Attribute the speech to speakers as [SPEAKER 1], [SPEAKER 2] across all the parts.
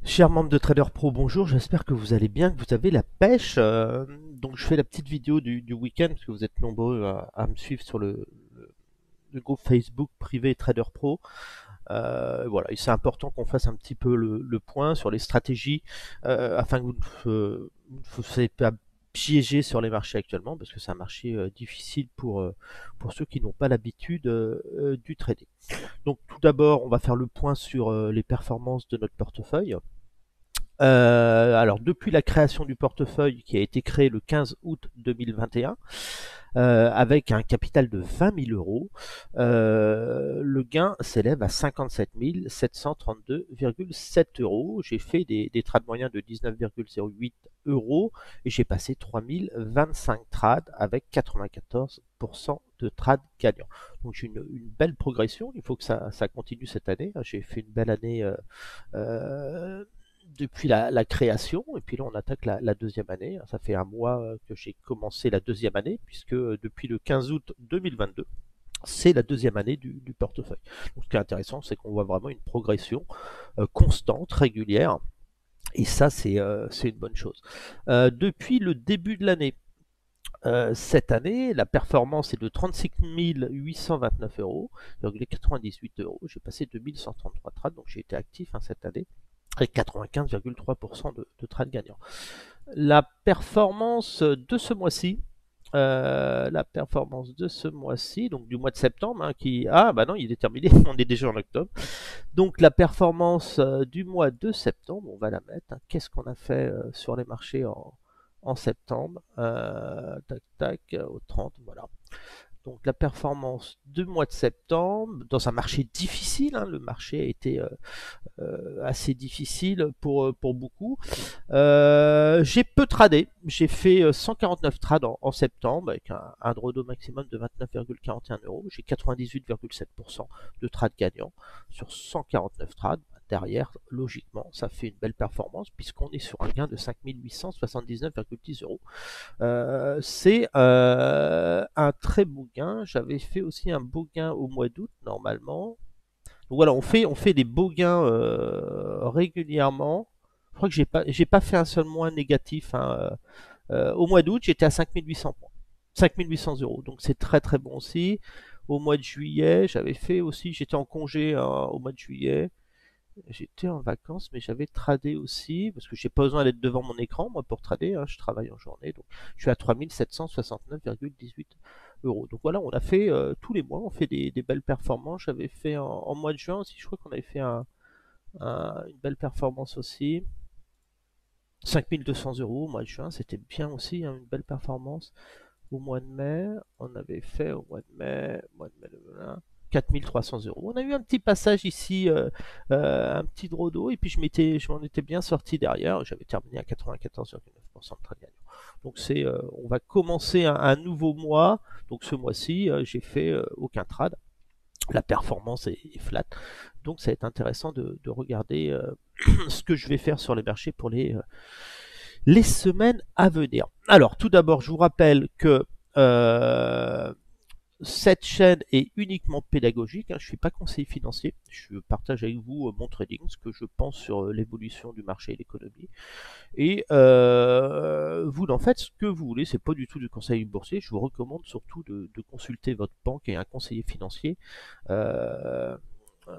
[SPEAKER 1] Chers membres de Trader Pro, bonjour, j'espère que vous allez bien, que vous avez la pêche. Donc je fais la petite vidéo du week-end, parce que vous êtes nombreux à me suivre sur le groupe Facebook privé Trader Pro. Voilà, et c'est important qu'on fasse un petit peu le point sur les stratégies, afin que vous ne vous soyez pas piégé sur les marchés actuellement, parce que c'est un marché difficile pour ceux qui n'ont pas l'habitude du trading. Donc tout d'abord, on va faire le point sur les performances de notre portefeuille. Alors, depuis la création du portefeuille qui a été créé le 15 août 2021, avec un capital de 20 000 euros, le gain s'élève à 57 732,7 euros. J'ai fait des trades moyens de 19,08 euros et j'ai passé 3025 trades avec 94% de trades gagnants. Donc j'ai une belle progression, il faut que ça continue cette année. J'ai fait une belle année euh, depuis la création, et puis là on attaque la deuxième année. Ça fait un mois que j'ai commencé la deuxième année, puisque depuis le 15 août 2022, c'est la deuxième année du portefeuille. Donc ce qui est intéressant, c'est qu'on voit vraiment une progression constante, régulière, et ça c'est une bonne chose. Depuis le début de l'année, cette année, la performance est de 36 829 euros, 98 euros. J'ai passé 2133 trades, donc j'ai été actif cette année avec 95,3% de trades gagnants. La performance de ce mois-ci, donc du mois de septembre, ah bah non, il est terminé, on est déjà en octobre. Donc la performance du mois de septembre, on va la mettre. Qu'est-ce qu'on a fait sur les marchés en septembre? Tac tac, au 30, voilà. Donc la performance du mois de septembre, dans un marché difficile, le marché a été assez difficile pour beaucoup. J'ai peu tradé, j'ai fait 149 trades en septembre avec un drawdown maximum de 29,41 euros. J'ai 98,7% de trades gagnants sur 149 trades. Derrière, logiquement, ça fait une belle performance puisqu'on est sur un gain de 5 879,10 euros. C'est un très beau gain. J'avais fait aussi un beau gain au mois d'août normalement. Donc voilà, on fait des beaux gains régulièrement. Je crois que j'ai pas fait un seul mois négatif. Au mois d'août, j'étais à 5800 points. 5800 euros. Donc c'est très très bon aussi. Au mois de juillet, j'avais fait aussi, j'étais en congé au mois de juillet. J'étais en vacances, mais j'avais tradé aussi, parce que j'ai pas besoin d'être devant mon écran, moi, pour trader, je travaille en journée, donc je suis à 3769,18 euros. Donc voilà, on a fait tous les mois, on fait des belles performances. J'avais fait en mois de juin aussi, je crois qu'on avait fait une belle performance aussi. 5200 euros au mois de juin, c'était bien aussi, une belle performance. Au mois de mai, on avait fait au mois de mai, 4300 euros. On a eu un petit passage ici, un petit draw d'eau, et puis je m'en étais bien sorti derrière. J'avais terminé à 94,9% de trade gagnant. Donc on va commencer un nouveau mois. Donc ce mois-ci, j'ai fait aucun trade. La performance est flat. Donc ça va être intéressant de regarder ce que je vais faire sur les marchés pour les semaines à venir. Alors, tout d'abord, je vous rappelle que euh, cette chaîne est uniquement pédagogique. Je ne suis pas conseiller financier. Je partage avec vous mon trading, ce que je pense sur l'évolution du marché et l'économie. Et vous en faites ce que vous voulez. C'est pas du tout du conseil boursier. Je vous recommande surtout de consulter votre banque et un conseiller financier. Euh,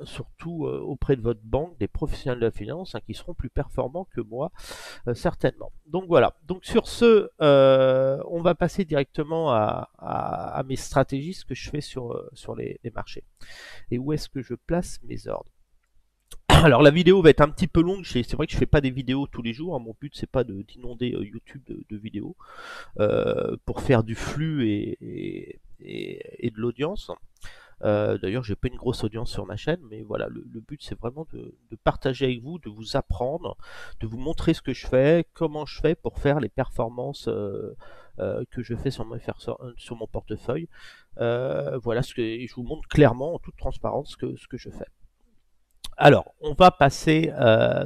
[SPEAKER 1] Surtout auprès de votre banque, des professionnels de la finance qui seront plus performants que moi, certainement. Donc voilà. Donc sur ce, on va passer directement à mes stratégies, ce que je fais sur les marchés. Et où est-ce que je place mes ordres? Alors la vidéo va être un petit peu longue. C'est vrai que je fais pas des vidéos tous les jours. Mon but c'est pas d'inonder YouTube de vidéos pour faire du flux et de l'audience. D'ailleurs, j'ai pas une grosse audience sur ma chaîne, mais voilà, le but c'est vraiment de partager avec vous, de vous apprendre, de vous montrer ce que je fais, comment je fais pour faire les performances que je fais sur mon portefeuille. Voilà ce que je vous montre clairement, en toute transparence, ce que je fais. Alors, on va passer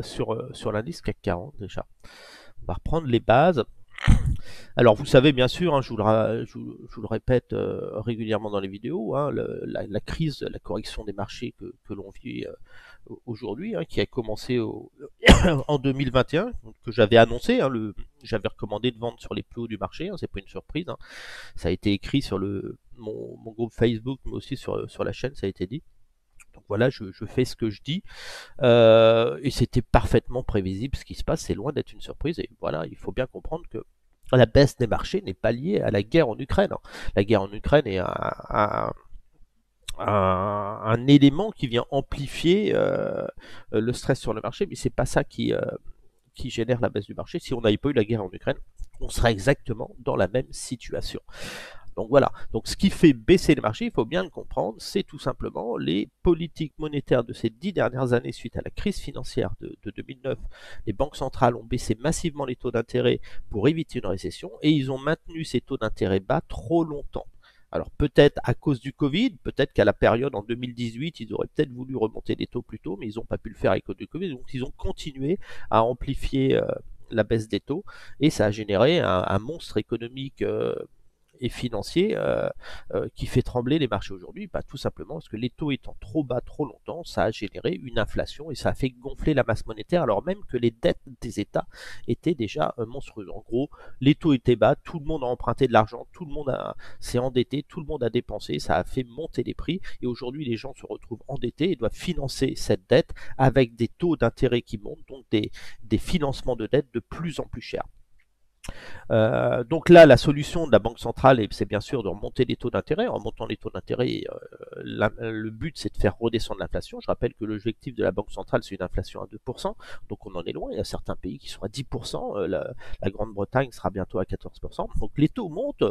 [SPEAKER 1] sur l'indice CAC 40 déjà. On va reprendre les bases. Alors vous savez bien sûr, hein, je vous le répète régulièrement dans les vidéos, hein, la crise, la correction des marchés que l'on vit aujourd'hui, hein, qui a commencé en 2021, que j'avais annoncé, hein, j'avais recommandé de vendre sur les plus hauts du marché, hein, c'est pas une surprise, hein. Ça a été écrit sur mon groupe Facebook, mais aussi sur la chaîne, ça a été dit. Donc voilà, je fais ce que je dis. Et c'était parfaitement prévisible ce qui se passe, c'est loin d'être une surprise. Et voilà, il faut bien comprendre que la baisse des marchés n'est pas liée à la guerre en Ukraine, hein. La guerre en Ukraine est un élément qui vient amplifier le stress sur le marché, mais c'est pas ça qui génère la baisse du marché. Si on n'avait pas eu la guerre en Ukraine, on serait exactement dans la même situation. Donc voilà, donc ce qui fait baisser les marchés, il faut bien le comprendre, c'est tout simplement les politiques monétaires de ces 10 dernières années suite à la crise financière de 2009. Les banques centrales ont baissé massivement les taux d'intérêt pour éviter une récession et ils ont maintenu ces taux d'intérêt bas trop longtemps. Alors peut-être à cause du Covid, peut-être qu'à la période en 2018, ils auraient peut-être voulu remonter les taux plus tôt, mais ils n'ont pas pu le faire à cause du Covid, donc ils ont continué à amplifier la baisse des taux et ça a généré un monstre économique et financier qui fait trembler les marchés aujourd'hui, tout simplement parce que les taux étant trop bas trop longtemps, ça a généré une inflation et ça a fait gonfler la masse monétaire alors même que les dettes des États étaient déjà monstrueuses. En gros, les taux étaient bas, tout le monde a emprunté de l'argent, tout le monde s'est endetté, tout le monde a dépensé, ça a fait monter les prix et aujourd'hui les gens se retrouvent endettés et doivent financer cette dette avec des taux d'intérêt qui montent, donc des financements de dette de plus en plus chers. Donc là, la solution de la Banque centrale, c'est bien sûr de remonter les taux d'intérêt. En montant les taux d'intérêt, le but, c'est de faire redescendre l'inflation. Je rappelle que l'objectif de la Banque centrale, c'est une inflation à 2%. Donc on en est loin. Il y a certains pays qui sont à 10%. La Grande-Bretagne sera bientôt à 14%. Donc les taux montent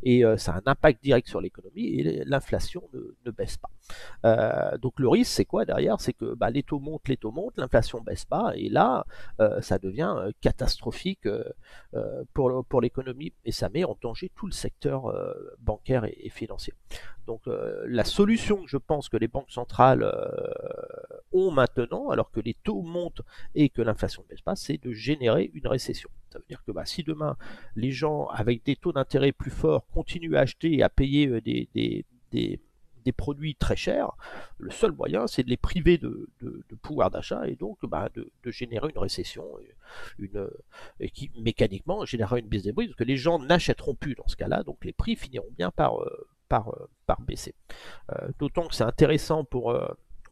[SPEAKER 1] et ça a un impact direct sur l'économie et l'inflation ne baisse pas. Donc le risque, c'est quoi derrière? C'est que les taux montent, l'inflation baisse pas, et là, ça devient catastrophique pour l'économie, et ça met en danger tout le secteur bancaire et financier. Donc la solution que je pense que les banques centrales ont maintenant, alors que les taux montent et que l'inflation ne baisse pas, c'est de générer une récession. Ça veut dire que si demain les gens avec des taux d'intérêt plus forts continuent à acheter et à payer des produits très chers, le seul moyen c'est de les priver de pouvoir d'achat et donc de générer une récession et qui mécaniquement générera une baisse des prix parce que les gens n'achèteront plus dans ce cas-là, donc les prix finiront bien par baisser. D'autant que c'est intéressant pour,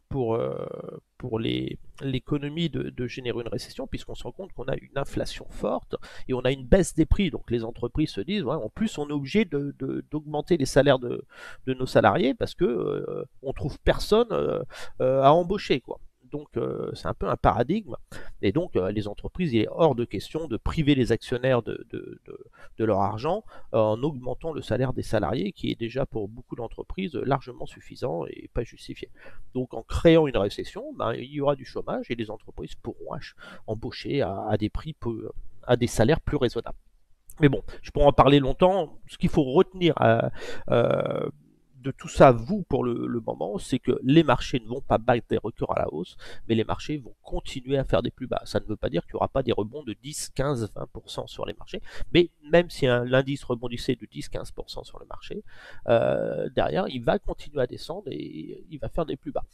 [SPEAKER 1] pour l'économie de générer une récession, puisqu'on se rend compte qu'on a une inflation forte et on a une baisse des prix. Donc les entreprises se disent, en plus on est obligé d'augmenter les salaires de nos salariés parce que on trouve personne à embaucher, quoi. Donc c'est un peu un paradigme. Et donc les entreprises, il est hors de question de priver les actionnaires de leur argent en augmentant le salaire des salariés, qui est déjà pour beaucoup d'entreprises largement suffisant et pas justifié. Donc en créant une récession, il y aura du chômage et les entreprises pourront embaucher à des prix à des salaires plus raisonnables. Mais bon, je pourrais en parler longtemps. Ce qu'il faut retenir de tout ça, vous, pour le moment, c'est que les marchés ne vont pas battre des records à la hausse, mais les marchés vont continuer à faire des plus bas. Ça ne veut pas dire qu'il n'y aura pas des rebonds de 10, 15, 20% sur les marchés, mais même si l'indice rebondissait de 10, 15% sur le marché, derrière, il va continuer à descendre et il va faire des plus bas.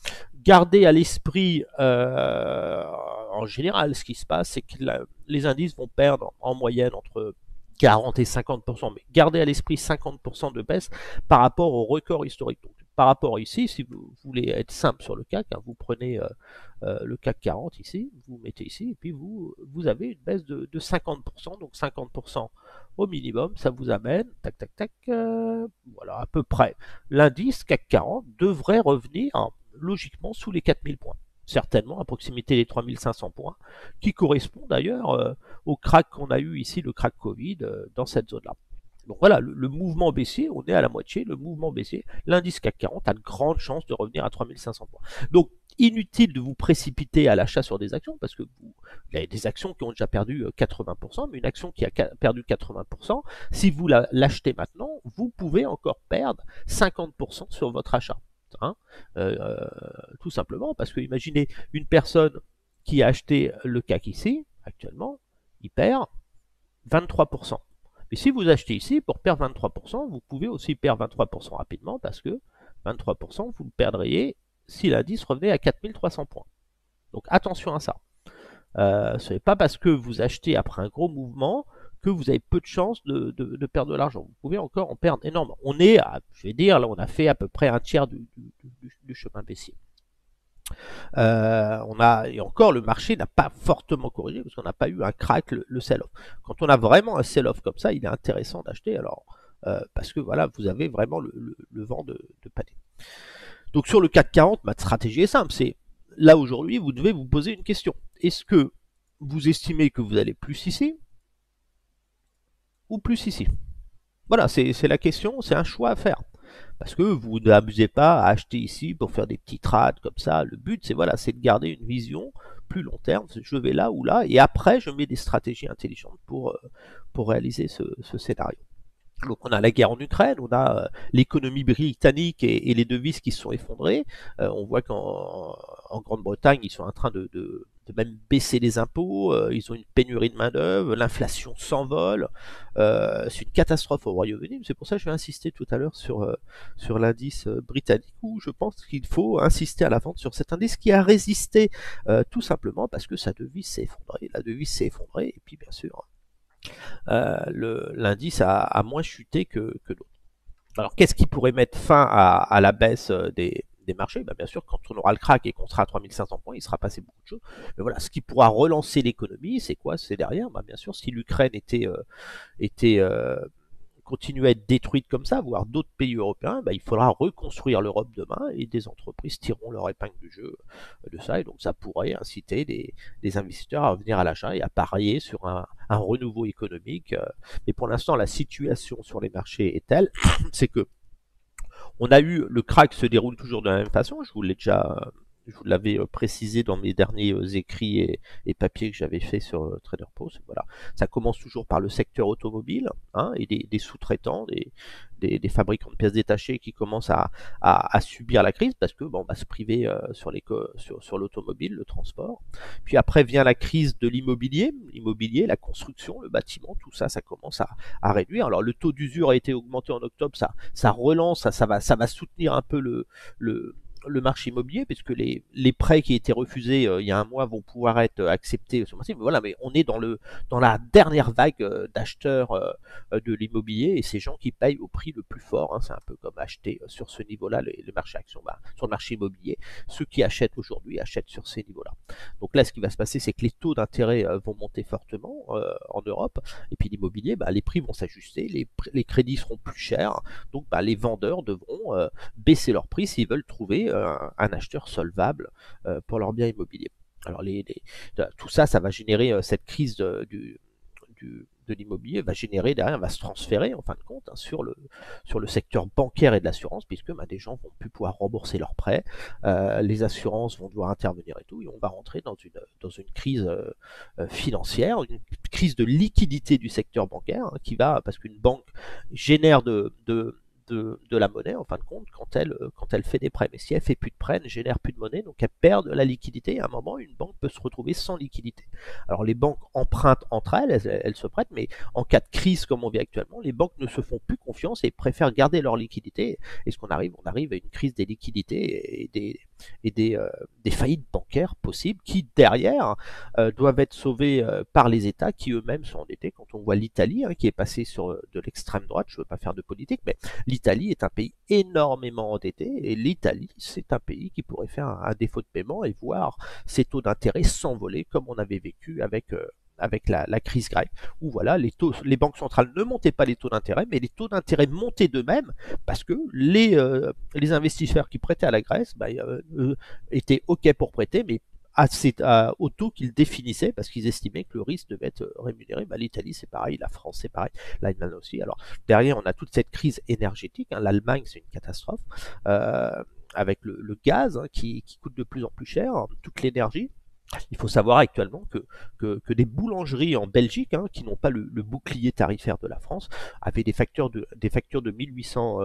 [SPEAKER 1] Gardez à l'esprit, en général, ce qui se passe, c'est que les indices vont perdre en moyenne entre 40 et 50%, mais gardez à l'esprit 50% de baisse par rapport au record historique. Donc, par rapport ici, si vous voulez être simple sur le CAC, vous prenez le CAC 40 ici, vous mettez ici, et puis vous avez une baisse de 50%, donc 50% au minimum, ça vous amène, tac, tac, tac, voilà, à peu près. L'indice CAC 40 devrait revenir logiquement sous les 4000 points. Certainement à proximité des 3500 points, qui correspond d'ailleurs au crack qu'on a eu ici, le crack Covid, dans cette zone-là. Donc voilà, le mouvement baissier, on est à la moitié, le mouvement baissier, l'indice CAC 40 a de grandes chances de revenir à 3500 points. Donc inutile de vous précipiter à l'achat sur des actions, parce que il y a des actions qui ont déjà perdu 80%, mais une action qui a perdu 80%, si vous l'achetez maintenant, vous pouvez encore perdre 50% sur votre achat. Hein, tout simplement parce que imaginez une personne qui a acheté le CAC ici actuellement, il perd 23%. Mais si vous achetez ici, pour perdre 23%, vous pouvez aussi perdre 23% rapidement parce que 23%, vous le perdriez si l'indice revenait à 4300 points. Donc attention à ça. Ce n'est pas parce que vous achetez après un gros mouvement que vous avez peu de chances de perdre de l'argent. Vous pouvez encore en perdre énormément. On est, je vais dire, là on a fait à peu près un tiers du chemin baissier. Et encore, le marché n'a pas fortement corrigé parce qu'on n'a pas eu un crack, le sell-off. Quand on a vraiment un sell-off comme ça, il est intéressant d'acheter. Alors, parce que voilà, vous avez vraiment le vent de panique. Donc sur le CAC 40, ma stratégie est simple. C'est là aujourd'hui, vous devez vous poser une question. Est-ce que vous estimez que vous allez plus ici ou plus ici? Voilà, c'est la question, c'est un choix à faire. Parce que vous n'abusez pas à acheter ici pour faire des petits trades comme ça. Le but, c'est voilà, c'est de garder une vision plus long terme. Je vais là ou là, et après, je mets des stratégies intelligentes pour réaliser ce scénario. Donc on a la guerre en Ukraine, on a l'économie britannique et les devises qui se sont effondrées. On voit qu'en Grande-Bretagne, ils sont en train de même baisser les impôts, ils ont une pénurie de main-d'œuvre, l'inflation s'envole. C'est une catastrophe au Royaume-Uni. C'est pour ça que je vais insister tout à l'heure sur l'indice britannique, où je pense qu'il faut insister à la vente sur cet indice qui a résisté tout simplement parce que sa devise s'est effondrée. La devise s'est effondrée, et puis bien sûr, l'indice a moins chuté que d'autres. Alors qu'est-ce qui pourrait mettre fin à la baisse des marchés? Bien sûr, quand on aura le crack et qu'on sera à 3500 points, il sera passé beaucoup de choses. Mais voilà, ce qui pourra relancer l'économie, c'est quoi? C'est derrière, bien sûr, si l'Ukraine était continuer à être détruite comme ça, voire d'autres pays européens, il faudra reconstruire l'Europe demain, et des entreprises tireront leur épingle du jeu de ça, et donc ça pourrait inciter des investisseurs à revenir à l'achat et à parier sur un renouveau économique. Mais pour l'instant, la situation sur les marchés est telle, c'est que on a eu le crack se déroule toujours de la même façon. Je vous l'avais précisé dans mes derniers écrits et papiers que j'avais fait sur Trader Post. Voilà, ça commence toujours par le secteur automobile, hein, et des sous-traitants, des fabricants de pièces détachées qui commencent à subir la crise parce que on va se priver sur l'automobile, le transport. Puis après vient la crise de l'immobilier, la construction, le bâtiment, tout ça, ça commence à réduire. Alors le taux d'usure a été augmenté en octobre, ça relance, ça va soutenir un peu le marché immobilier, puisque les prêts qui étaient refusés il y a un mois vont pouvoir être acceptés ce mois-ci. Mais voilà, mais on est dans la dernière vague d'acheteurs de l'immobilier, et ces gens qui payent au prix le plus fort, hein, c'est un peu comme acheter sur ce niveau-là les marchés actions, sur le marché immobilier. Ceux qui achètent aujourd'hui achètent sur ces niveaux-là. Donc là, ce qui va se passer, c'est que les taux d'intérêt vont monter fortement en Europe, et puis l'immobilier, les prix vont s'ajuster, les crédits seront plus chers, donc les vendeurs devront baisser leur prix s'ils veulent trouver un acheteur solvable pour leur bien immobilier. Alors tout ça, ça va générer cette crise de l'immobilier, va générer derrière, va se transférer en fin de compte, hein, sur le secteur bancaire et de l'assurance, puisque des gens vont plus pouvoir rembourser leurs prêts, les assurances vont devoir intervenir et tout, et on va rentrer dans une crise financière, une crise de liquidité du secteur bancaire, hein, parce qu'une banque génère de la monnaie en fin de compte quand elle fait des prêts. Mais si elle fait plus de prêts, elle ne génère plus de monnaie, donc elle perd de la liquidité, et à un moment, une banque peut se retrouver sans liquidité. Alors les banques empruntent entre elles se prêtent, mais en cas de crise comme on vit actuellement, les banques ne se font plus confiance et préfèrent garder leur liquidité. Et on arrive à une crise des liquidités et des faillites bancaires possibles qui, derrière, doivent être sauvées par les États qui eux-mêmes sont endettés. Quand on voit l'Italie, hein, qui est passée sur de l'extrême droite, je ne veux pas faire de politique, mais l'Italie est un pays énormément endetté, et l'Italie, c'est un pays qui pourrait faire un défaut de paiement et voir ses taux d'intérêt s'envoler comme on avait vécu avec la crise grecque, où voilà, les banques centrales ne montaient pas les taux d'intérêt, mais les taux d'intérêt montaient d'eux-mêmes parce que les investisseurs qui prêtaient à la Grèce étaient OK pour prêter, mais au taux qu'ils définissaient parce qu'ils estimaient que le risque devait être rémunéré. L'Italie, c'est pareil, la France, c'est pareil, l'Allemagne aussi. Alors derrière, on a toute cette crise énergétique, hein. L'Allemagne, c'est une catastrophe, avec le gaz, hein, qui coûte de plus en plus cher, hein, toute l'énergie. Il faut savoir actuellement que des boulangeries en Belgique, hein, qui n'ont pas le bouclier tarifaire de la France, avaient des factures de 1800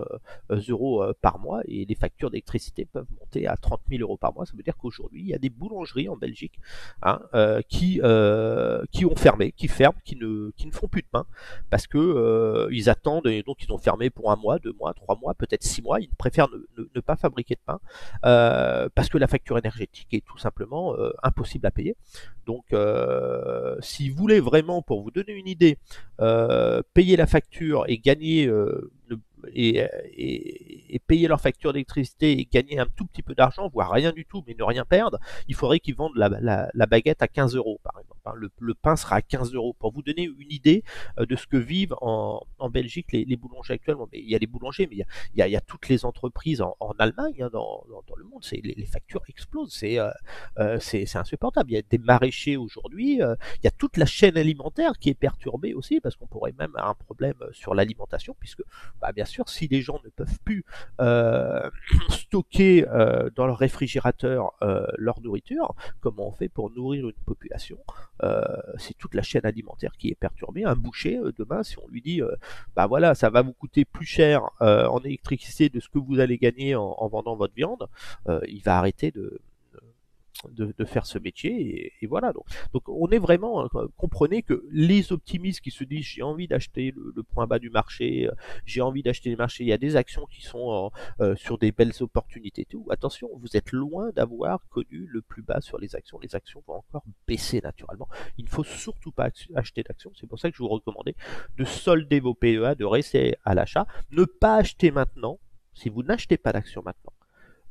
[SPEAKER 1] euros par mois, et les factures d'électricité peuvent monter à 30 000 euros par mois. Ça veut dire qu'aujourd'hui, il y a des boulangeries en Belgique, hein, qui ont fermé, qui ferment, qui ne font plus de pain, parce que ils attendent, et donc ils ont fermé pour 1 mois, 2 mois, 3 mois, peut-être 6 mois. Ils préfèrent ne pas fabriquer de pain, parce que la facture énergétique est tout simplement impossible à payer. Donc, si vous voulez vraiment, pour vous donner une idée, payer la facture et gagner et payer leur facture d'électricité et gagner un tout petit peu d'argent, voire rien du tout, mais ne rien perdre, il faudrait qu'ils vendent la baguette à 15 euros, par exemple. Le pain sera à 15 euros. Pour vous donner une idée de ce que vivent en Belgique les boulangers actuellement. Mais il y a les boulangers, mais il y a toutes les entreprises en Allemagne, hein, dans le monde. Les factures explosent. C'est insupportable. Il y a des maraîchers aujourd'hui. Il y a toute la chaîne alimentaire qui est perturbée aussi, parce qu'on pourrait même avoir un problème sur l'alimentation, puisque bien sûr, si les gens ne peuvent plus stocker dans leur réfrigérateur leur nourriture, comment on fait pour nourrir une population? C'est toute la chaîne alimentaire qui est perturbée. Un boucher, demain, si on lui dit, voilà, ça va vous coûter plus cher en électricité de ce que vous allez gagner en vendant votre viande, il va arrêter de faire ce métier, et voilà. Donc on est vraiment, comprenez que les optimistes qui se disent j'ai envie d'acheter le point bas du marché, j'ai envie d'acheter les marchés, il y a des actions qui sont sur des belles opportunités, tout. Attention, vous êtes loin d'avoir connu le plus bas sur les actions vont encore baisser naturellement. Il ne faut surtout pas acheter d'actions. C'est pour ça que je vous recommandais de solder vos PEA, de rester à l'achat, ne pas acheter maintenant. Si vous n'achetez pas d'actions maintenant,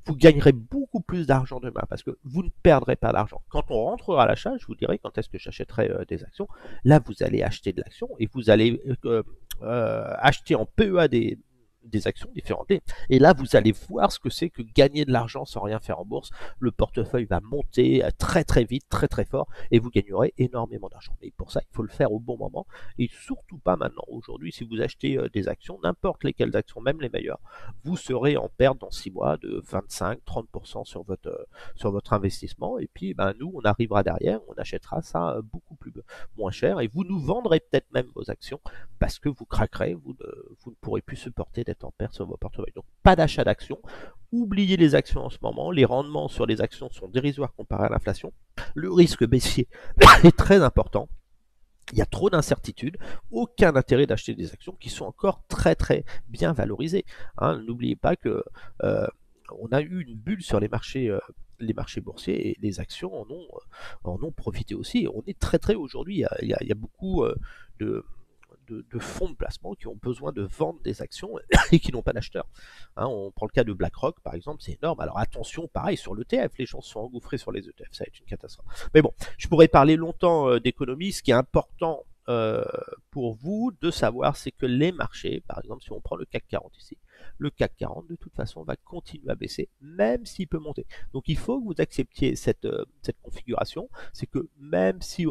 [SPEAKER 1] vous gagnerez beaucoup plus d'argent demain, parce que vous ne perdrez pas d'argent. Quand on rentrera à l'achat, je vous dirai quand est-ce que j'achèterai des actions. Là, vous allez acheter de l'action, et vous allez acheter en PEA des actions différentes. Et là, vous allez voir ce que c'est que gagner de l'argent sans rien faire en bourse. Le portefeuille va monter très très vite, très très fort, et vous gagnerez énormément d'argent. Mais pour ça, il faut le faire au bon moment, et surtout pas maintenant. Aujourd'hui, si vous achetez des actions, n'importe lesquelles actions, même les meilleures, vous serez en perte dans 6 mois de 25-30% sur votre investissement. Et puis, nous, on arrivera derrière, on achètera ça beaucoup moins cher, et vous nous vendrez peut-être même vos actions, parce que vous craquerez, vous ne pourrez plus supporter d'être en perte sur vos portefeuilles. Donc, pas d'achat d'actions. Oubliez les actions en ce moment. Les rendements sur les actions sont dérisoires comparés à l'inflation. Le risque baissier est très important. Il y a trop d'incertitudes, aucun intérêt d'acheter des actions qui sont encore très très bien valorisées. Hein. N'oubliez pas que on a eu une bulle sur les marchés boursiers, et les actions en ont profité aussi. On est très très aujourd'hui, il y a beaucoup de, de fonds de placement qui ont besoin de vendre des actions et qui n'ont pas d'acheteur. Hein, on prend le cas de BlackRock par exemple, c'est énorme. Alors attention, pareil sur l'ETF, les gens se sont engouffrés sur les ETF, ça va être une catastrophe. Mais bon, je pourrais parler longtemps d'économie. Ce qui est important pour vous de savoir, c'est que les marchés, par exemple si on prend le CAC 40 ici, le CAC 40 de toute façon va continuer à baisser, même s'il peut monter. Donc il faut que vous acceptiez cette configuration, c'est que même si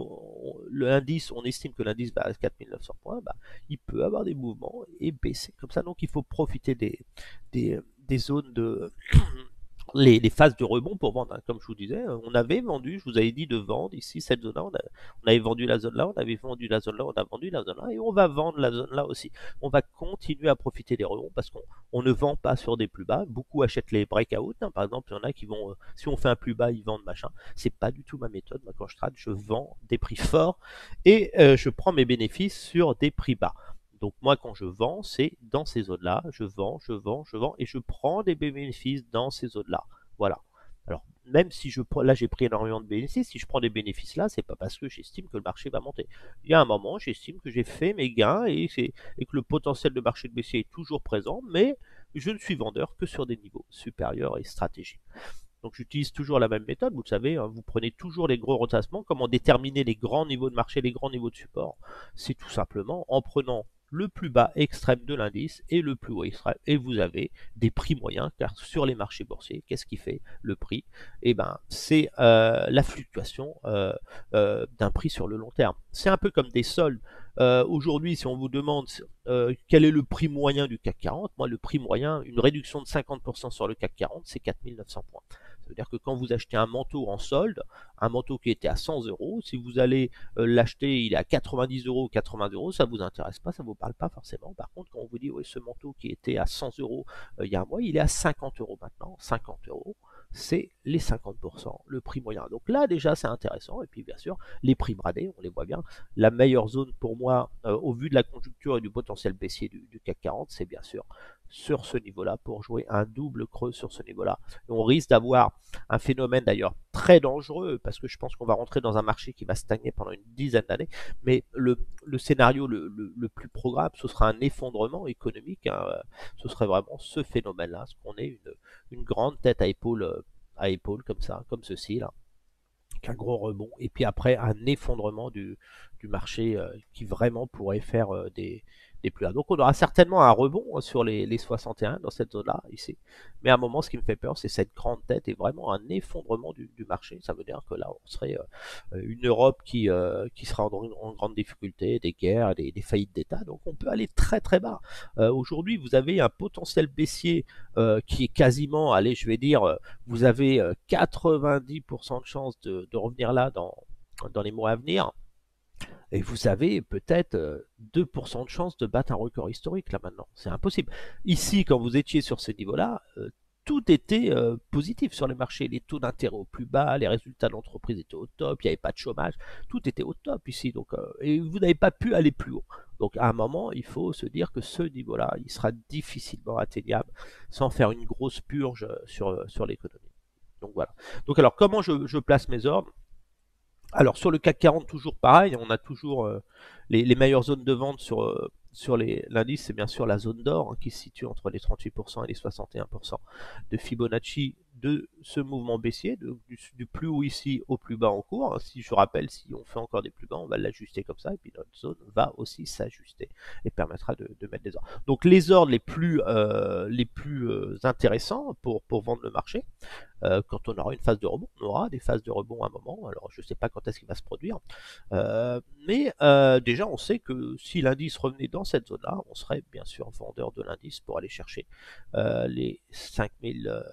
[SPEAKER 1] l'indice, on estime que l'indice va à 4900 points, il peut avoir des mouvements et baisser comme ça. Donc il faut profiter des zones de les phases de rebond pour vendre. Hein. Comme je vous disais, on avait vendu, je vous avais dit de vendre ici, cette zone-là, on avait vendu la zone là, on avait vendu la zone là, on a vendu la zone là, et on va vendre la zone là aussi. On va continuer à profiter des rebonds, parce qu'on ne vend pas sur des plus bas. Beaucoup achètent les breakouts, hein. Par exemple, il y en a qui vont, si on fait un plus bas, ils vendent machin. C'est pas du tout ma méthode. Moi, quand je trade, je vends des prix forts, et je prends mes bénéfices sur des prix bas. Donc moi, quand je vends, c'est dans ces zones-là, je vends, et je prends des bénéfices dans ces zones-là. Voilà. Alors, même si là j'ai pris énormément de bénéfices, si je prends des bénéfices là, c'est pas parce que j'estime que le marché va monter. Il y a un moment, j'estime que j'ai fait mes gains, et que le potentiel de marché de baissier est toujours présent, mais je ne suis vendeur que sur des niveaux supérieurs et stratégiques. Donc j'utilise toujours la même méthode, vous le savez, hein, vous prenez toujours les gros retracements. Comment déterminer les grands niveaux de marché, les grands niveaux de support? C'est tout simplement en prenant le plus bas extrême de l'indice et le plus haut extrême, et vous avez des prix moyens, car sur les marchés boursiers, qu'est-ce qui fait le prix? C'est la fluctuation d'un prix sur le long terme. c'est un peu comme des soldes. Aujourd'hui, si on vous demande quel est le prix moyen du CAC 40, moi, le prix moyen, une réduction de 50% sur le CAC 40, c'est 4900 points. Ça veut dire que quand vous achetez un manteau en solde, un manteau qui était à 100 euros, si vous allez l'acheter, il est à 90 euros ou 80 euros, ça vous intéresse pas, ça vous parle pas forcément. Par contre, quand on vous dit, oui, ce manteau qui était à 100 euros il y a un mois, il est à 50 euros maintenant, 50 euros, c'est les 50%, le prix moyen. Donc là, déjà, c'est intéressant. Et puis, bien sûr, les prix bradés, on les voit bien. La meilleure zone pour moi, au vu de la conjoncture et du potentiel baissier du CAC 40, c'est bien sûr sur ce niveau-là pour jouer un double creux sur ce niveau-là. Et on risque d'avoir un phénomène d'ailleurs très dangereux parce que je pense qu'on va rentrer dans un marché qui va stagner pendant une dizaine d'années. Mais le scénario le plus probable, ce sera un effondrement économique. Hein. Ce serait vraiment ce phénomène-là, ce qu'on est une grande tête à épaule comme ça, comme ceci là, qu'un gros rebond, et puis après un effondrement du marché qui vraiment pourrait faire des plus bas. Donc on aura certainement un rebond hein, sur les 61 dans cette zone-là, ici. Mais à un moment, ce qui me fait peur, c'est cette grande tête et vraiment un effondrement du marché. Ça veut dire que là, on serait une Europe qui sera en grande difficulté, des guerres, des faillites d'État. Donc on peut aller très très bas. Aujourd'hui, vous avez un potentiel baissier qui est quasiment, allez, je vais dire, vous avez 90% de chances de revenir là dans les mois à venir. Et vous avez peut-être 2% de chances de battre un record historique là maintenant. C'est impossible. Ici, quand vous étiez sur ce niveau-là, tout était positif sur les marchés. Les taux d'intérêt au plus bas, les résultats d'entreprise étaient au top, il n'y avait pas de chômage, tout était au top ici. Donc, et vous n'avez pas pu aller plus haut. Donc à un moment, il faut se dire que ce niveau-là, il sera difficilement atteignable sans faire une grosse purge sur l'économie. Donc voilà. Donc alors comment je place mes ordres? Alors sur le CAC 40, toujours pareil, on a toujours les meilleures zones de vente sur l'indice, c'est bien sûr la zone d'or hein, qui se situe entre les 38% et les 61% de Fibonacci de ce mouvement baissier, du plus haut ici au plus bas en cours. Si je rappelle, si on fait encore des plus bas, on va l'ajuster comme ça, et puis notre zone va aussi s'ajuster et permettra de mettre des ordres. Donc les ordres les plus intéressants pour vendre le marché, quand on aura une phase de rebond, on aura des phases de rebond à un moment, alors je ne sais pas quand est-ce qu'il va se produire, mais déjà on sait que si l'indice revenait dans cette zone-là, on serait bien sûr vendeur de l'indice pour aller chercher les 5000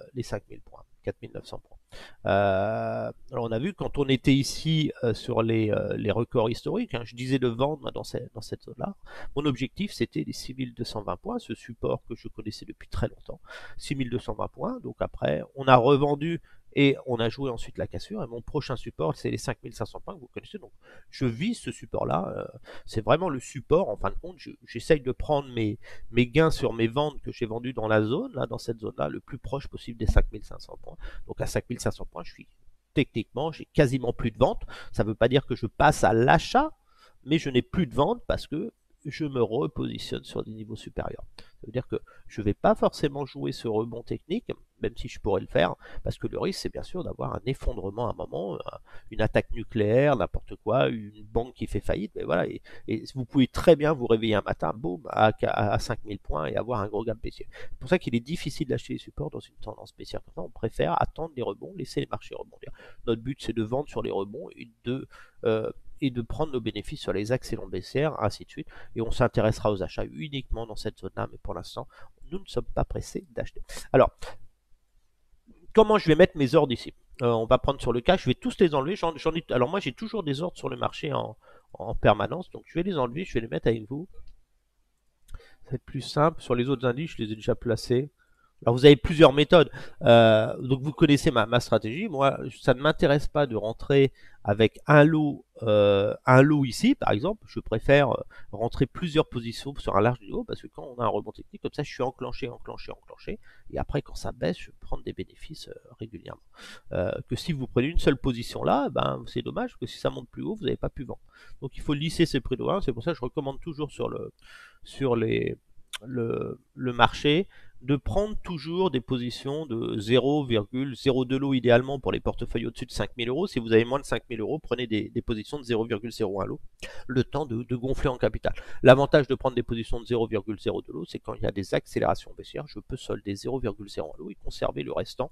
[SPEAKER 1] points, 4900 points. Alors on a vu quand on était ici sur les records historiques, hein, je disais de vendre dans cette zone-là. Mon objectif c'était les 6220 points, ce support que je connaissais depuis très longtemps. 6220 points, donc après on a revendu et on a joué ensuite la cassure, et mon prochain support c'est les 5500 points que vous connaissez, donc je vise ce support là, c'est vraiment le support, en fin de compte j'essaye de prendre mes gains sur mes ventes que j'ai vendues dans la zone, là, dans cette zone là, le plus proche possible des 5500 points. Donc à 5500 points, je suis techniquement, j'ai quasiment plus de ventes. Ça ne veut pas dire que je passe à l'achat, mais je n'ai plus de ventes parce que je me repositionne sur des niveaux supérieurs. Ça veut dire que je ne vais pas forcément jouer ce rebond technique, même si je pourrais le faire, parce que le risque, c'est bien sûr d'avoir un effondrement à un moment, une attaque nucléaire, n'importe quoi, une banque qui fait faillite, mais voilà, et vous pouvez très bien vous réveiller un matin, boum, à 5000 points et avoir un gros gap baissier. C'est pour ça qu'il est difficile d'acheter les supports dans une tendance baissière. On préfère attendre les rebonds, laisser les marchés rebondir. Notre but, c'est de vendre sur les rebonds et de prendre nos bénéfices sur les excellents baissières, ainsi de suite. Et on s'intéressera aux achats uniquement dans cette zone-là, mais pour l'instant, nous ne sommes pas pressés d'acheter. Alors, comment je vais mettre mes ordres ici? On va prendre sur le cas, je vais tous les enlever. Alors moi, j'ai toujours des ordres sur le marché en permanence, donc je vais les enlever, je vais les mettre avec vous. Ça va être plus simple. Sur les autres indices, je les ai déjà placés. Alors vous avez plusieurs méthodes, donc vous connaissez ma stratégie. Moi, ça ne m'intéresse pas de rentrer avec un lot ici, par exemple. Je préfère rentrer plusieurs positions sur un large niveau parce que quand on a un rebond technique comme ça, je suis enclenché, et après quand ça baisse, je vais prendre des bénéfices régulièrement. Que si vous prenez une seule position là, ben c'est dommage que si ça monte plus haut, vous n'avez pas pu vendre. Donc il faut lisser ces prix de vente. C'est pour ça que je recommande toujours sur le marché de prendre toujours des positions de 0,02 lot idéalement pour les portefeuilles au-dessus de 5000 euros. Si vous avez moins de 5000 euros, prenez des positions de 0,01 lot, le temps de gonfler en capital. L'avantage de prendre des positions de 0,02 lot, c'est quand il y a des accélérations baissières, je peux solder 0,01 lot et conserver le restant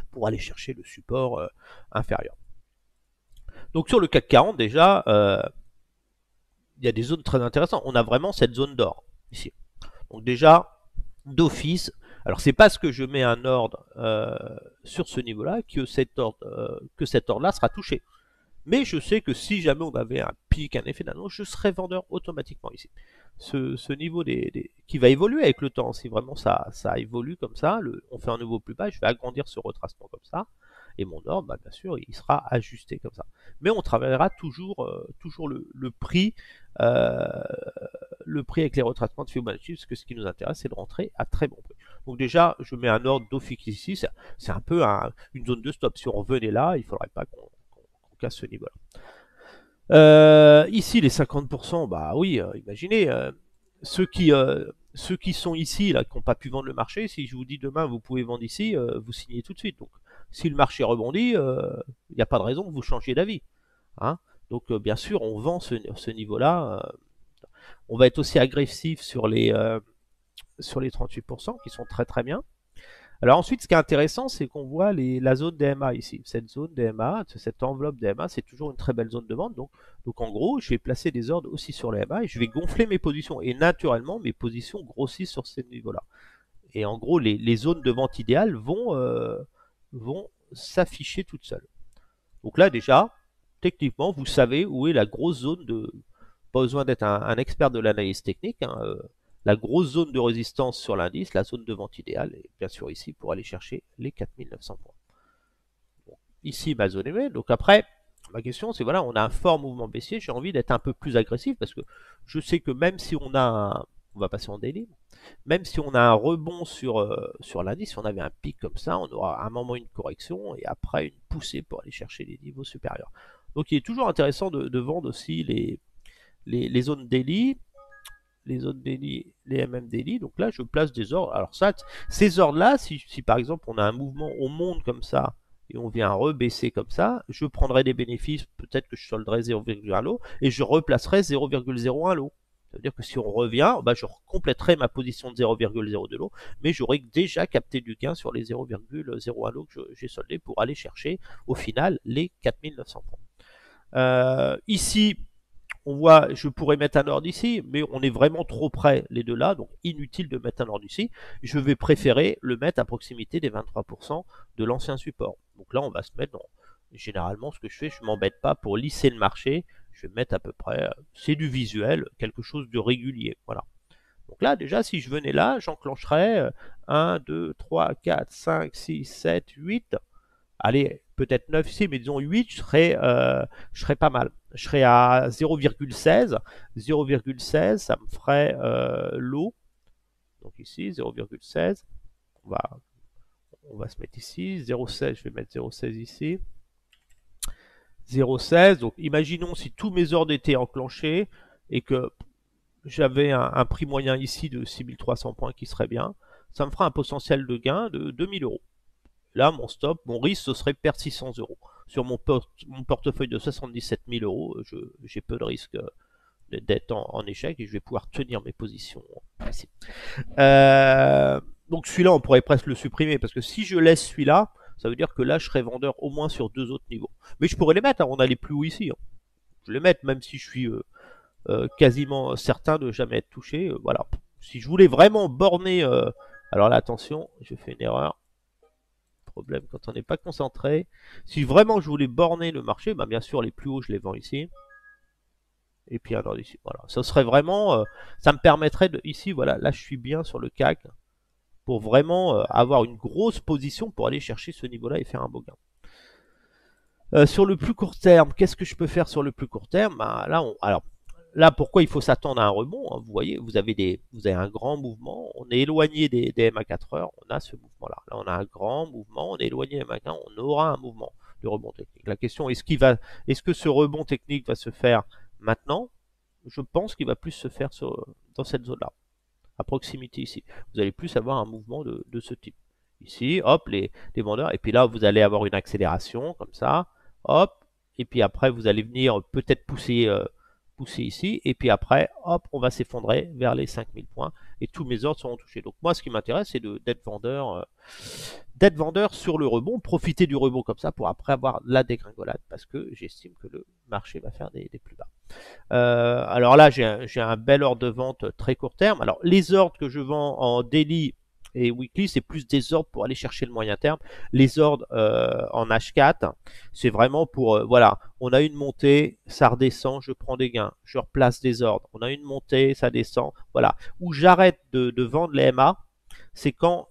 [SPEAKER 1] pour aller chercher le support inférieur. Donc sur le CAC 40 déjà, il y a des zones très intéressantes. On a vraiment cette zone d'or ici. Donc déjà, d'office, alors c'est parce que je mets un ordre sur ce niveau-là que cet ordre-là sera touché. Mais je sais que si jamais on avait un pic, un effet d'annonce, je serais vendeur automatiquement ici. Ce niveau qui va évoluer avec le temps, si vraiment ça évolue comme ça, on fait un niveau plus bas, je vais agrandir ce retracement comme ça, et mon ordre, bah, bien sûr, il sera ajusté comme ça. Mais on travaillera toujours euh, le prix avec les retraitements de Fibonacci, parce que ce qui nous intéresse, c'est de rentrer à très bon prix. Donc déjà, je mets un ordre d'office ici, c'est un peu une zone de stop. Si on revenait là, il ne faudrait pas qu'on casse ce niveau-là. Ici, les 50%, bah oui, imaginez, ceux qui sont ici, là, qui n'ont pas pu vendre le marché, si je vous dis demain, vous pouvez vendre ici, vous signez tout de suite. Donc, si le marché rebondit, il n'y a pas de raison que vous changiez d'avis. Hein. Donc, bien sûr, on vend ce niveau-là. On va être aussi agressif sur les 38%, qui sont très très bien. Alors ensuite, ce qui est intéressant, c'est qu'on voit la zone DMA ici. Cette zone DMA, cette enveloppe DMA, c'est toujours une très belle zone de vente. Donc en gros, je vais placer des ordres aussi sur les MA et je vais gonfler mes positions. Et naturellement, mes positions grossissent sur ces niveaux-là. Et en gros, les zones de vente idéales vont s'afficher toutes seules. Donc là, déjà, techniquement, vous savez où est la grosse zone de... Pas besoin d'être un expert de l'analyse technique. Hein, la grosse zone de résistance sur l'indice, la zone de vente idéale, et bien sûr ici pour aller chercher les 4900 points. Bon, ici ma zone est. Donc après, ma question c'est voilà, on a un fort mouvement baissier, j'ai envie d'être un peu plus agressif parce que je sais que même si on a on va passer en daily, même si on a un rebond sur l'indice, si on avait un pic comme ça, on aura à un moment une correction et après une poussée pour aller chercher les niveaux supérieurs. Donc il est toujours intéressant de vendre aussi les zones daily, les zones daily, les MM daily. Donc là, je place des ordres. Alors ça, ces ordres-là, si par exemple on a un mouvement, on monte comme ça et on vient rebaisser comme ça, je prendrai des bénéfices, peut-être que je solderai 0,1 lot et je replacerai 0,01 lot. Ça veut dire que si on revient, bah, je compléterai ma position de 0,02 lot, mais j'aurai déjà capté du gain sur les 0,01 lot que j'ai soldé pour aller chercher au final les 4900 points. Ici, on voit, je pourrais mettre un ordre ici, mais on est vraiment trop près les deux là, donc inutile de mettre un ordre ici. Je vais préférer le mettre à proximité des 23% de l'ancien support. Donc là, on va se mettre dans... Généralement, ce que je fais, je ne m'embête pas pour lisser le marché. Je vais mettre à peu près, c'est du visuel, quelque chose de régulier. Voilà. Donc là, déjà, si je venais là, j'enclencherais 1, 2, 3, 4, 5, 6, 7, 8. Allez, peut-être 9 ici, mais disons 8, je serais pas mal. Je serais à 0,16. 0,16, ça me ferait l'eau. Donc ici, 0,16. On va, on va se mettre ici. 0,16, je vais mettre 0,16 ici. 0,16. Donc imaginons si tous mes ordres étaient enclenchés et que j'avais un prix moyen ici de 6300 points qui serait bien. Ça me fera un potentiel de gain de 2000 euros. Là, mon stop, mon risque, ce serait perdre 600 euros. Sur mon portefeuille de 77 000 euros, j'ai peu de risque d'être en échec et je vais pouvoir tenir mes positions ici. Donc celui-là, on pourrait presque le supprimer parce que si je laisse celui-là, ça veut dire que là, je serai vendeur au moins sur deux autres niveaux. Mais je pourrais les mettre, hein, on a les plus hauts ici. Hein. Je les mettre même si je suis quasiment certain de jamais être touché. Voilà. Si je voulais vraiment borner... alors là, attention, je fais une erreur. Problème quand on n'est pas concentré. Si vraiment je voulais borner le marché, bah bien sûr les plus hauts je les vends ici. Et puis un ordre ici. Voilà. Ça serait vraiment. Ça me permettrait de. Ici, voilà, là je suis bien sur le CAC. Pour vraiment avoir une grosse position pour aller chercher ce niveau-là et faire un beau gain. Sur le plus court terme, qu'est-ce que je peux faire sur le plus court terme bah, là, alors, là, pourquoi il faut s'attendre à un rebond hein, vous voyez, vous avez un grand mouvement. On est éloigné des MA 4 heures. On a ce mouvement-là. Là, on a un grand mouvement. On est éloigné des MA 1. On aura un mouvement de rebond technique. La question, est-ce que ce rebond technique va se faire maintenant? Je pense qu'il va plus se faire dans cette zone-là, à proximité ici. Vous allez plus avoir un mouvement de ce type. Ici, hop, les vendeurs. Et puis là, vous allez avoir une accélération, comme ça. Hop. Et puis après, vous allez venir peut-être pousser ici, et puis après, hop, on va s'effondrer vers les 5000 points, et tous mes ordres seront touchés. Donc moi, ce qui m'intéresse, c'est d'être vendeur sur le rebond, profiter du rebond comme ça, pour après avoir la dégringolade, parce que j'estime que le marché va faire des plus bas. Alors là, j'ai un bel ordre de vente très court terme. Alors les ordres que je vends en daily et weekly, c'est plus des ordres pour aller chercher le moyen terme. Les ordres en H4, c'est vraiment pour, voilà, on a une montée, ça redescend, je prends des gains, je replace des ordres. On a une montée, ça descend, voilà. Où j'arrête de vendre les MA, c'est quand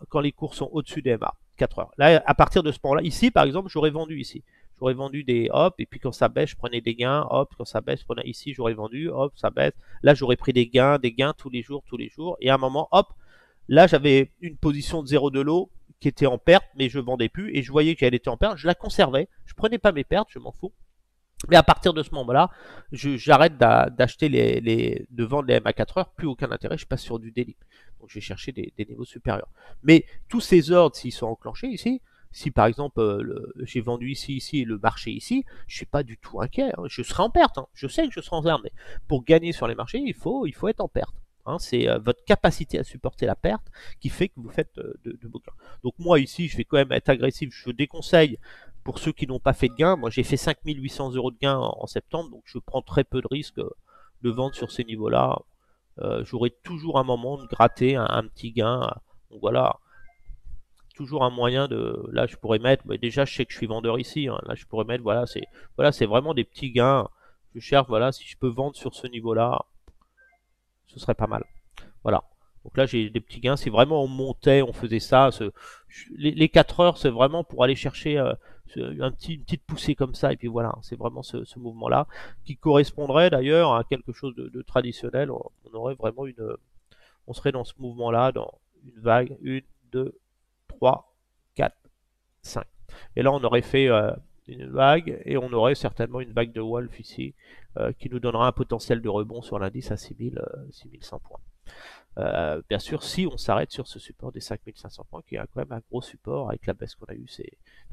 [SPEAKER 1] quand les cours sont au-dessus des MA, 4 heures. Là, à partir de ce moment-là, ici, par exemple, j'aurais vendu ici. J'aurais vendu des hop, et puis quand ça baisse, je prenais des gains, hop, quand ça baisse, je prenais ici, j'aurais vendu, hop, ça baisse. Là, j'aurais pris des gains tous les jours, et à un moment, hop, là, j'avais une position de 0 de lot qui était en perte, mais je vendais plus, et je voyais qu'elle était en perte, je la conservais, je prenais pas mes pertes, je m'en fous. Mais à partir de ce moment-là, j'arrête d'acheter de vendre les MA 4 heures, plus aucun intérêt, je passe sur du daily. Donc je vais chercher des niveaux supérieurs. Mais tous ces ordres, s'ils sont enclenchés ici, si par exemple j'ai vendu ici et le marché ici, je suis pas du tout inquiet. Hein. Je serai en perte. Hein. Je sais que je serai en perte, mais pour gagner sur les marchés, il faut être en perte. Hein. C'est votre capacité à supporter la perte qui fait que vous faites de beaux gains. Donc moi ici, je vais quand même être agressif. Je déconseille pour ceux qui n'ont pas fait de gains. Moi j'ai fait 5800 euros de gains en septembre, donc je prends très peu de risques de vendre sur ces niveaux-là. J'aurai toujours un moment de gratter un petit gain. Donc voilà, toujours un moyen de. Là, je pourrais mettre. Bah, déjà, je sais que je suis vendeur ici. Hein, là, je pourrais mettre. Voilà, c'est vraiment des petits gains. Je cherche. Voilà, si je peux vendre sur ce niveau-là, ce serait pas mal. Voilà. Donc là, j'ai des petits gains. Si vraiment on montait, on faisait ça. Les 4 heures, c'est vraiment pour aller chercher une petite poussée comme ça. Et puis voilà, c'est vraiment ce mouvement-là qui correspondrait d'ailleurs à quelque chose de traditionnel. On aurait vraiment on serait dans ce mouvement-là, dans une vague, une, deux, 3, 4, 5. Et là, on aurait fait une vague et on aurait certainement une vague de Wolf ici qui nous donnera un potentiel de rebond sur l'indice à 6100 points. Bien sûr, si on s'arrête sur ce support des 5500 points, qui est quand même un gros support avec la baisse qu'on a eue,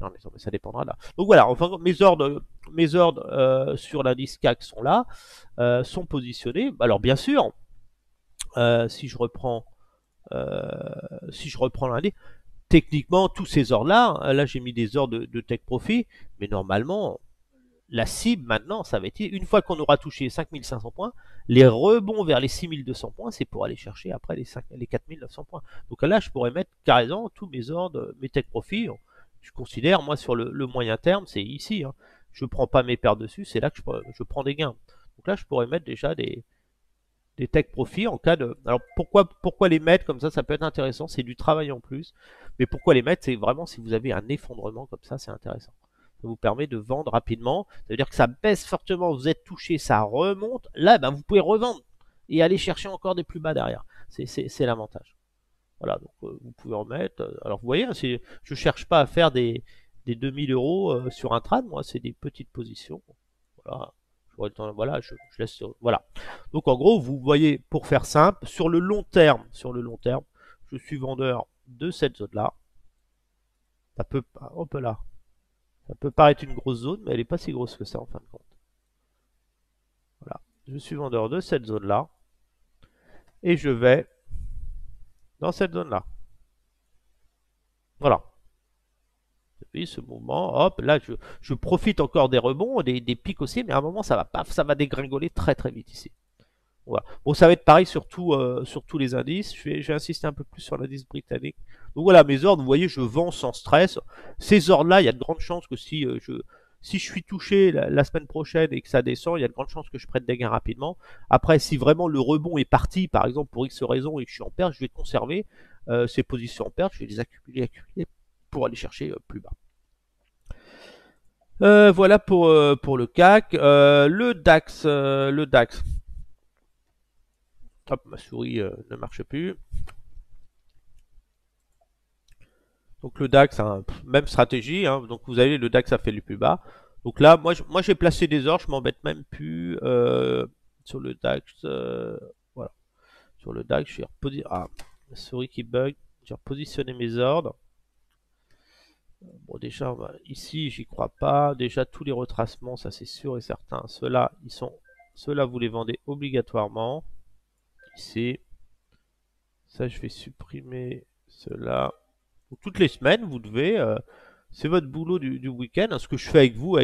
[SPEAKER 1] non, mais ça dépendra là. Donc voilà, enfin, mes ordres sur l'indice CAC sont là, sont positionnés. Alors bien sûr, si je reprends l'indice, techniquement, tous ces ordres-là, là j'ai mis des ordres de take profit, mais normalement, la cible maintenant, ça va être, une fois qu'on aura touché 5500 points, les rebonds vers les 6200 points, c'est pour aller chercher après les 4900 points. Donc là, je pourrais mettre carrément tous mes ordres, mes take profit. Je considère, moi, sur le moyen terme, c'est ici. Hein. Je ne prends pas mes pertes dessus, c'est là que je prends des gains. Donc là, je pourrais mettre déjà des tech profits en cas de. Alors pourquoi les mettre comme ça peut être intéressant, c'est du travail en plus. Mais pourquoi les mettre, c'est vraiment si vous avez un effondrement comme ça, c'est intéressant. Ça vous permet de vendre rapidement. Ça veut dire que ça baisse fortement, vous êtes touché, ça remonte. Là, ben, vous pouvez revendre et aller chercher encore des plus bas derrière. C'est l'avantage. Voilà, donc vous pouvez en mettre. Alors vous voyez, hein, je cherche pas à faire des 2000 euros sur un trade, moi, c'est des petites positions. Voilà. Voilà, je laisse. Voilà. Donc en gros, vous voyez, pour faire simple, sur le long terme, je suis vendeur de cette zone-là. Ça peut, hop là, ça peut paraître une grosse zone, mais elle n'est pas si grosse que ça en fin de compte. Voilà. Je suis vendeur de cette zone-là. Et je vais dans cette zone-là. Voilà. Depuis ce mouvement, hop, là je profite encore des rebonds, des pics aussi, mais à un moment ça va dégringoler très très vite ici. Voilà. Bon, ça va être pareil sur tous les indices. Je vais insister un peu plus sur l'indice britannique. Donc voilà, mes ordres, vous voyez, je vends sans stress. Ces ordres-là, il y a de grandes chances que si je suis touché la semaine prochaine et que ça descend, il y a de grandes chances que je prenne des gains rapidement. Après, si vraiment le rebond est parti, par exemple pour X raison et que je suis en perte, je vais conserver ces positions en perte, je vais les accumuler pour aller chercher plus bas. Voilà pour le CAC. Le DAX. Hop, ma souris ne marche plus. Donc le DAX, hein, même stratégie. Hein, donc vous avez le DAX a fait le plus bas. Donc là, moi j'ai placé des ordres, je m'embête même plus sur le DAX. Voilà. Sur le DAX, je vais repositionner. Ah, ma souris qui bug. Je vais repositionner mes ordres. Bon, déjà, ici, j'y crois pas. Déjà, tous les retracements, ça c'est sûr et certain. Ceux-là, vous les vendez obligatoirement. Ici. Ça, je vais supprimer cela. Donc, toutes les semaines, vous devez. C'est votre boulot du week-end. Hein, ce que je fais avec vous,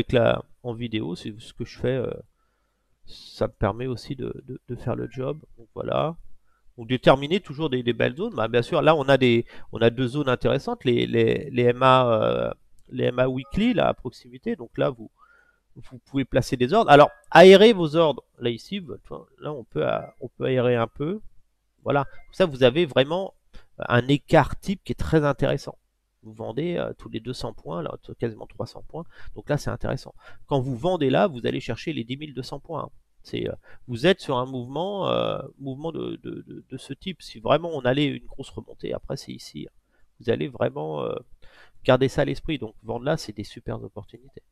[SPEAKER 1] en vidéo, c'est ce que je fais Ça me permet aussi de faire le job. Donc voilà. Donc déterminer toujours des belles zones. Bah, bien sûr, là on a deux zones intéressantes, les MA weekly là à proximité. Donc là vous pouvez placer des ordres. Alors aérer vos ordres. Là ici, là on peut aérer un peu. Voilà. Comme ça vous avez vraiment un écart type qui est très intéressant. Vous vendez tous les 200 points, là, quasiment 300 points. Donc là, c'est intéressant. Quand vous vendez là, vous allez chercher les 10 200 points. Hein. Vous êtes sur un mouvement de ce type. Si vraiment on allait une grosse remontée, après c'est ici. Hein. Vous allez vraiment garder ça à l'esprit. Donc vendre là, c'est des super opportunités.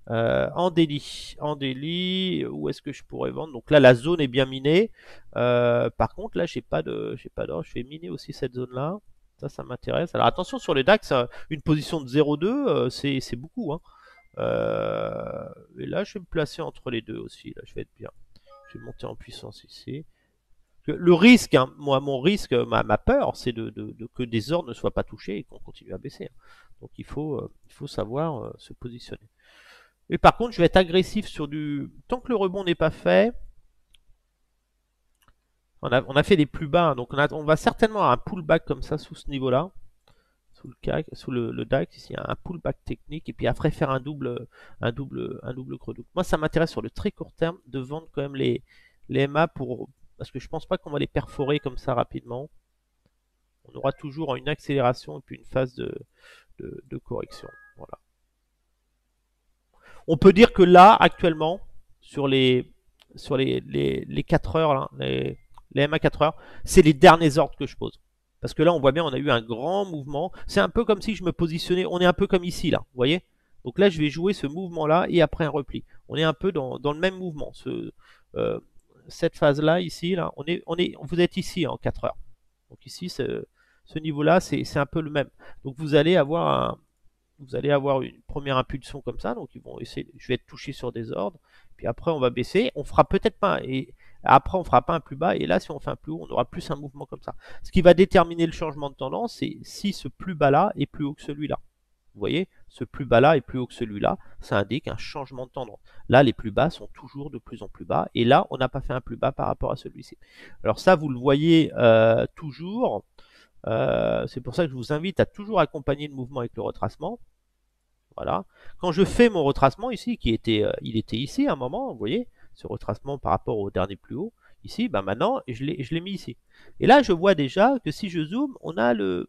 [SPEAKER 1] En délit, où est-ce que je pourrais vendre? Donc là, la zone est bien minée. Par contre, là, j'ai pas d'or. Je vais miner aussi cette zone-là. Ça m'intéresse. Alors attention sur le DAX, une position de 0,2, c'est beaucoup. Hein. Et là, je vais me placer entre les deux aussi. Là, je vais être bien. Je vais monter en puissance ici. Le risque, hein, moi, mon risque, ma peur, c'est que des ordres ne soient pas touchés et qu'on continue à baisser. Hein. Donc il faut savoir se positionner. Et par contre, je vais être agressif sur du... Tant que le rebond n'est pas fait, on a fait des plus bas, hein, donc on va certainement avoir un pullback comme ça sous ce niveau-là, sous le CAC, sous le DAX, ici un pullback technique, et puis après faire un double creux. Donc moi, ça m'intéresse sur le très court terme de vendre quand même les MA parce que je pense pas qu'on va les perforer comme ça rapidement. On aura toujours une accélération et puis une phase de correction. Voilà. On peut dire que là, actuellement, sur les 4 heures, là, les MA 4 heures, c'est les derniers ordres que je pose. Parce que là, on voit bien, on a eu un grand mouvement. C'est un peu comme si je me positionnais, on est un peu comme ici, là, vous voyez. Donc là, je vais jouer ce mouvement-là et après un repli. On est un peu dans le même mouvement. Cette phase-là, ici, là, vous êtes ici en 4 heures. Donc ici, ce niveau-là, c'est un peu le même. Donc vous allez avoir une première impulsion comme ça, donc ils vont essayer, je vais être touché sur des ordres, puis après on va baisser, on fera peut-être pas, et après on fera pas un plus bas, et là si on fait un plus haut, on aura plus un mouvement comme ça. Ce qui va déterminer le changement de tendance, c'est si ce plus bas là est plus haut que celui-là. Vous voyez, ce plus bas là est plus haut que celui-là, ça indique un changement de tendance. Là, les plus bas sont toujours de plus en plus bas, et là, on n'a pas fait un plus bas par rapport à celui-ci. Alors ça, vous le voyez toujours. C'est pour ça que je vous invite à toujours accompagner le mouvement avec le retracement. Voilà. Quand je fais mon retracement ici, il était ici à un moment, vous voyez, ce retracement par rapport au dernier plus haut, ici, ben maintenant, je l'ai mis ici. Et là, je vois déjà que si je zoome, on a le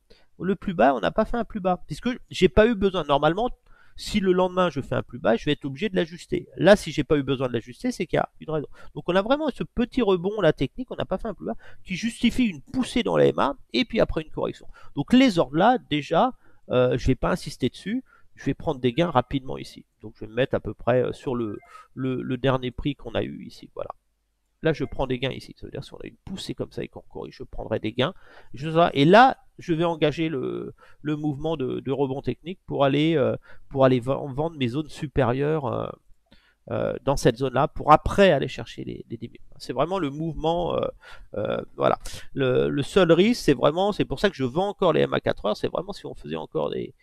[SPEAKER 1] plus bas, on n'a pas fait un plus bas, puisque j'ai pas eu besoin. Normalement, si le lendemain je fais un plus bas, je vais être obligé de l'ajuster. Là, si j'ai pas eu besoin de l'ajuster, c'est qu'il y a une raison. Donc on a vraiment ce petit rebond, la technique, on n'a pas fait un plus bas, qui justifie une poussée dans la MA, et puis après une correction. Donc les ordres là, déjà, je vais pas insister dessus, je vais prendre des gains rapidement ici. Donc je vais me mettre à peu près sur le dernier prix qu'on a eu ici. Voilà. Là, je prends des gains ici. Ça veut dire si on a une poussée comme ça et qu'on corrige, je prendrai des gains. Et là, je vais engager le mouvement de rebond technique pour aller vendre mes zones supérieures dans cette zone-là pour après aller chercher les 10 000. C'est vraiment le mouvement. Voilà. Le seul risque, c'est pour ça que je vends encore les MA 4 heures, c'est vraiment si on faisait encore des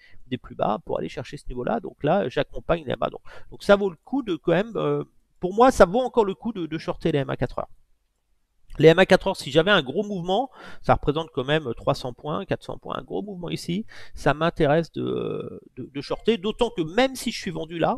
[SPEAKER 1] plus bas pour aller chercher ce niveau-là. Donc là, j'accompagne les MA. Donc ça vaut le coup de quand même. Pour moi, ça vaut encore le coup de shorter les MA 4 heures. Les MA 4 heures, si j'avais un gros mouvement, ça représente quand même 300 points, 400 points, un gros mouvement ici, ça m'intéresse de shorter, d'autant que même si je suis vendu là,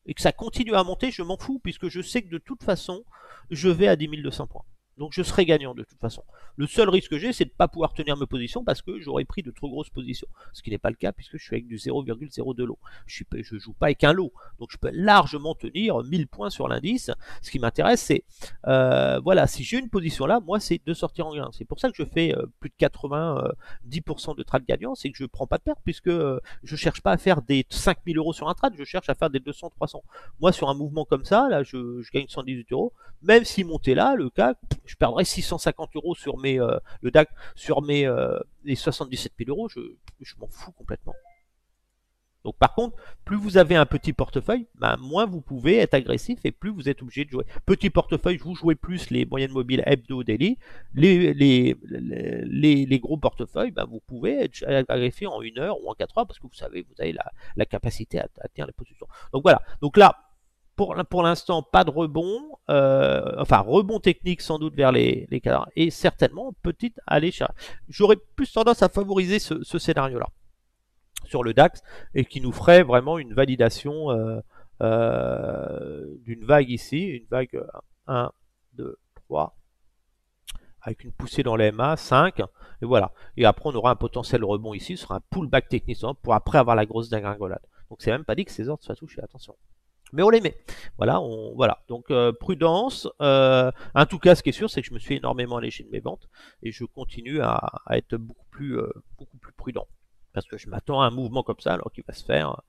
[SPEAKER 1] et que ça continue à monter, je m'en fous, puisque je sais que de toute façon, je vais à 10 200 points. Donc je serai gagnant de toute façon. Le seul risque que j'ai, c'est de ne pas pouvoir tenir mes positions parce que j'aurais pris de trop grosses positions. Ce qui n'est pas le cas puisque je suis avec du 0,02 lot. Je ne joue pas avec un lot. Donc je peux largement tenir 1000 points sur l'indice. Ce qui m'intéresse, c'est, voilà, si j'ai une position là, moi, c'est de sortir en gain. C'est pour ça que je fais plus de 90% de trades gagnants. C'est que je ne prends pas de perte puisque je ne cherche pas à faire des 5000 euros sur un trade. Je cherche à faire des 200, 300. Moi, sur un mouvement comme ça, là, je gagne 118 euros. Même s'il montait là, le CAC, je perdrais 650 euros sur le DAC, sur les 77 000 euros, je m'en fous complètement. Donc par contre, plus vous avez un petit portefeuille, bah, moins vous pouvez être agressif et plus vous êtes obligé de jouer. Petit portefeuille, vous jouez plus les moyennes mobiles hebdo daily. Les gros portefeuilles, bah, vous pouvez être agressif en 1 heure ou en 4 heures parce que vous savez, vous avez la capacité à tenir les positions. Donc voilà. Donc là, pour l'instant, pas de rebond. Enfin, rebond technique sans doute vers les cadres. Et certainement, petite aller chercher. J'aurais plus tendance à favoriser ce scénario-là sur le DAX et qui nous ferait vraiment une validation d'une vague ici. Une vague 1, 2, 3 avec une poussée dans les MA, 5, et voilà. Et après, on aura un potentiel rebond ici, ce sera un pullback technique pour après avoir la grosse dégringolade. Donc, c'est même pas dit que ces ordres soient touchés, attention. Mais on les met. Voilà, voilà. Donc prudence. En tout cas, ce qui est sûr, c'est que je me suis énormément allégé de mes ventes et je continue à être beaucoup plus prudent. Parce que je m'attends à un mouvement comme ça, alors qu'il va se faire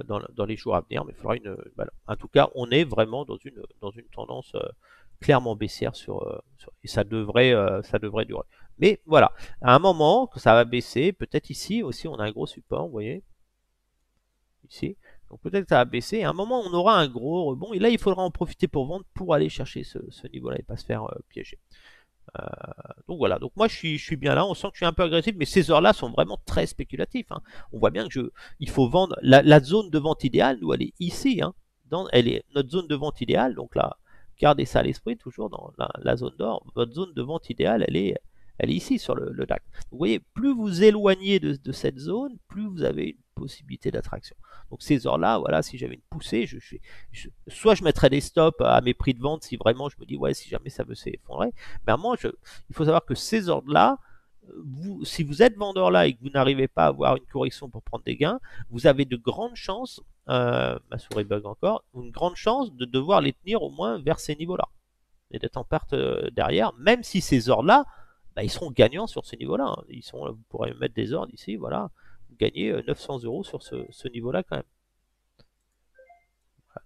[SPEAKER 1] dans les jours à venir. Mais il faudra une. Voilà. En tout cas, on est vraiment dans une tendance clairement baissière et ça devrait durer. Mais voilà, à un moment que ça va baisser, peut-être ici aussi, on a un gros support, vous voyez, ici. Donc peut-être que ça va baisser. À un moment, on aura un gros rebond. Et là, il faudra en profiter pour vendre pour aller chercher ce niveau-là et pas se faire piéger. Donc voilà. Donc moi, je suis bien là. On sent que je suis un peu agressif, mais ces heures-là sont vraiment très spéculatifs. Hein. On voit bien que il faut vendre. La zone de vente idéale, nous, elle est ici. Hein. Elle est notre zone de vente idéale. Donc là, gardez ça à l'esprit toujours dans la zone d'or. Votre zone de vente idéale, elle est ici sur le DAX. Vous voyez, plus vous éloignez de cette zone, plus vous avez une possibilité d'attraction. Donc ces heures-là, voilà, si j'avais une poussée, soit je mettrais des stops à mes prix de vente si vraiment je me dis, ouais, si jamais ça veut s'effondrer. Mais à moi, il faut savoir que ces ordres-là, si vous êtes vendeur là et que vous n'arrivez pas à avoir une correction pour prendre des gains, vous avez de grandes chances, ma souris bug encore, une grande chance de devoir les tenir au moins vers ces niveaux-là et d'être en perte derrière, même si ces ordres-là, bah, ils seront gagnants sur ce niveau-là. Hein. Vous pourrez mettre des ordres ici, voilà, vous gagnez 900 euros sur ce niveau-là quand même.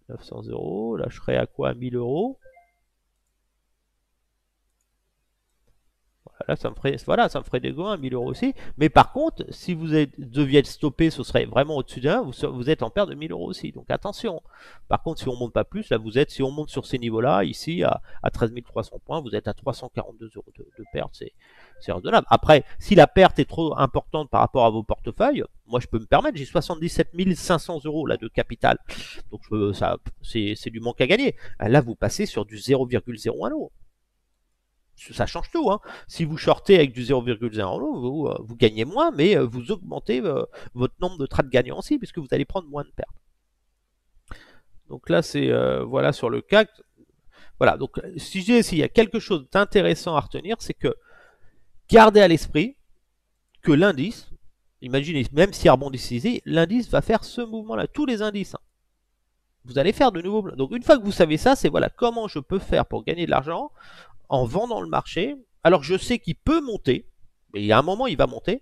[SPEAKER 1] Voilà, 900 euros, là je serai à quoi, 1000 euros. Là, ça me ferait des gains à 1000 euros aussi. Mais par contre, si vous deviez être stoppé, ce serait vraiment au-dessus d'un, vous êtes en perte de 1000 euros aussi. Donc attention. Par contre, si on monte pas plus, là, si on monte sur ces niveaux-là, ici, à 13 300 points, vous êtes à 342 euros de perte. C'est raisonnable. Après, si la perte est trop importante par rapport à vos portefeuilles, moi, je peux me permettre, j'ai 77 500 euros là, de capital. Donc, c'est du manque à gagner. Là, vous passez sur du 0,01 euro. Ça change tout. Hein. Si vous shortez avec du 0,01, vous gagnez moins, mais vous augmentez votre nombre de trades gagnants aussi, puisque vous allez prendre moins de pertes. Donc là, c'est voilà sur le CAC. Voilà, donc s'il y a quelque chose d'intéressant à retenir, c'est que gardez à l'esprit que l'indice, imaginez, même s'il rebondit ici, l'indice va faire ce mouvement-là, tous les indices. Hein. Vous allez faire de nouveaux. Donc une fois que vous savez ça, c'est voilà comment je peux faire pour gagner de l'argent en vendant le marché. Alors je sais qu'il peut monter, mais il y a un moment il va monter,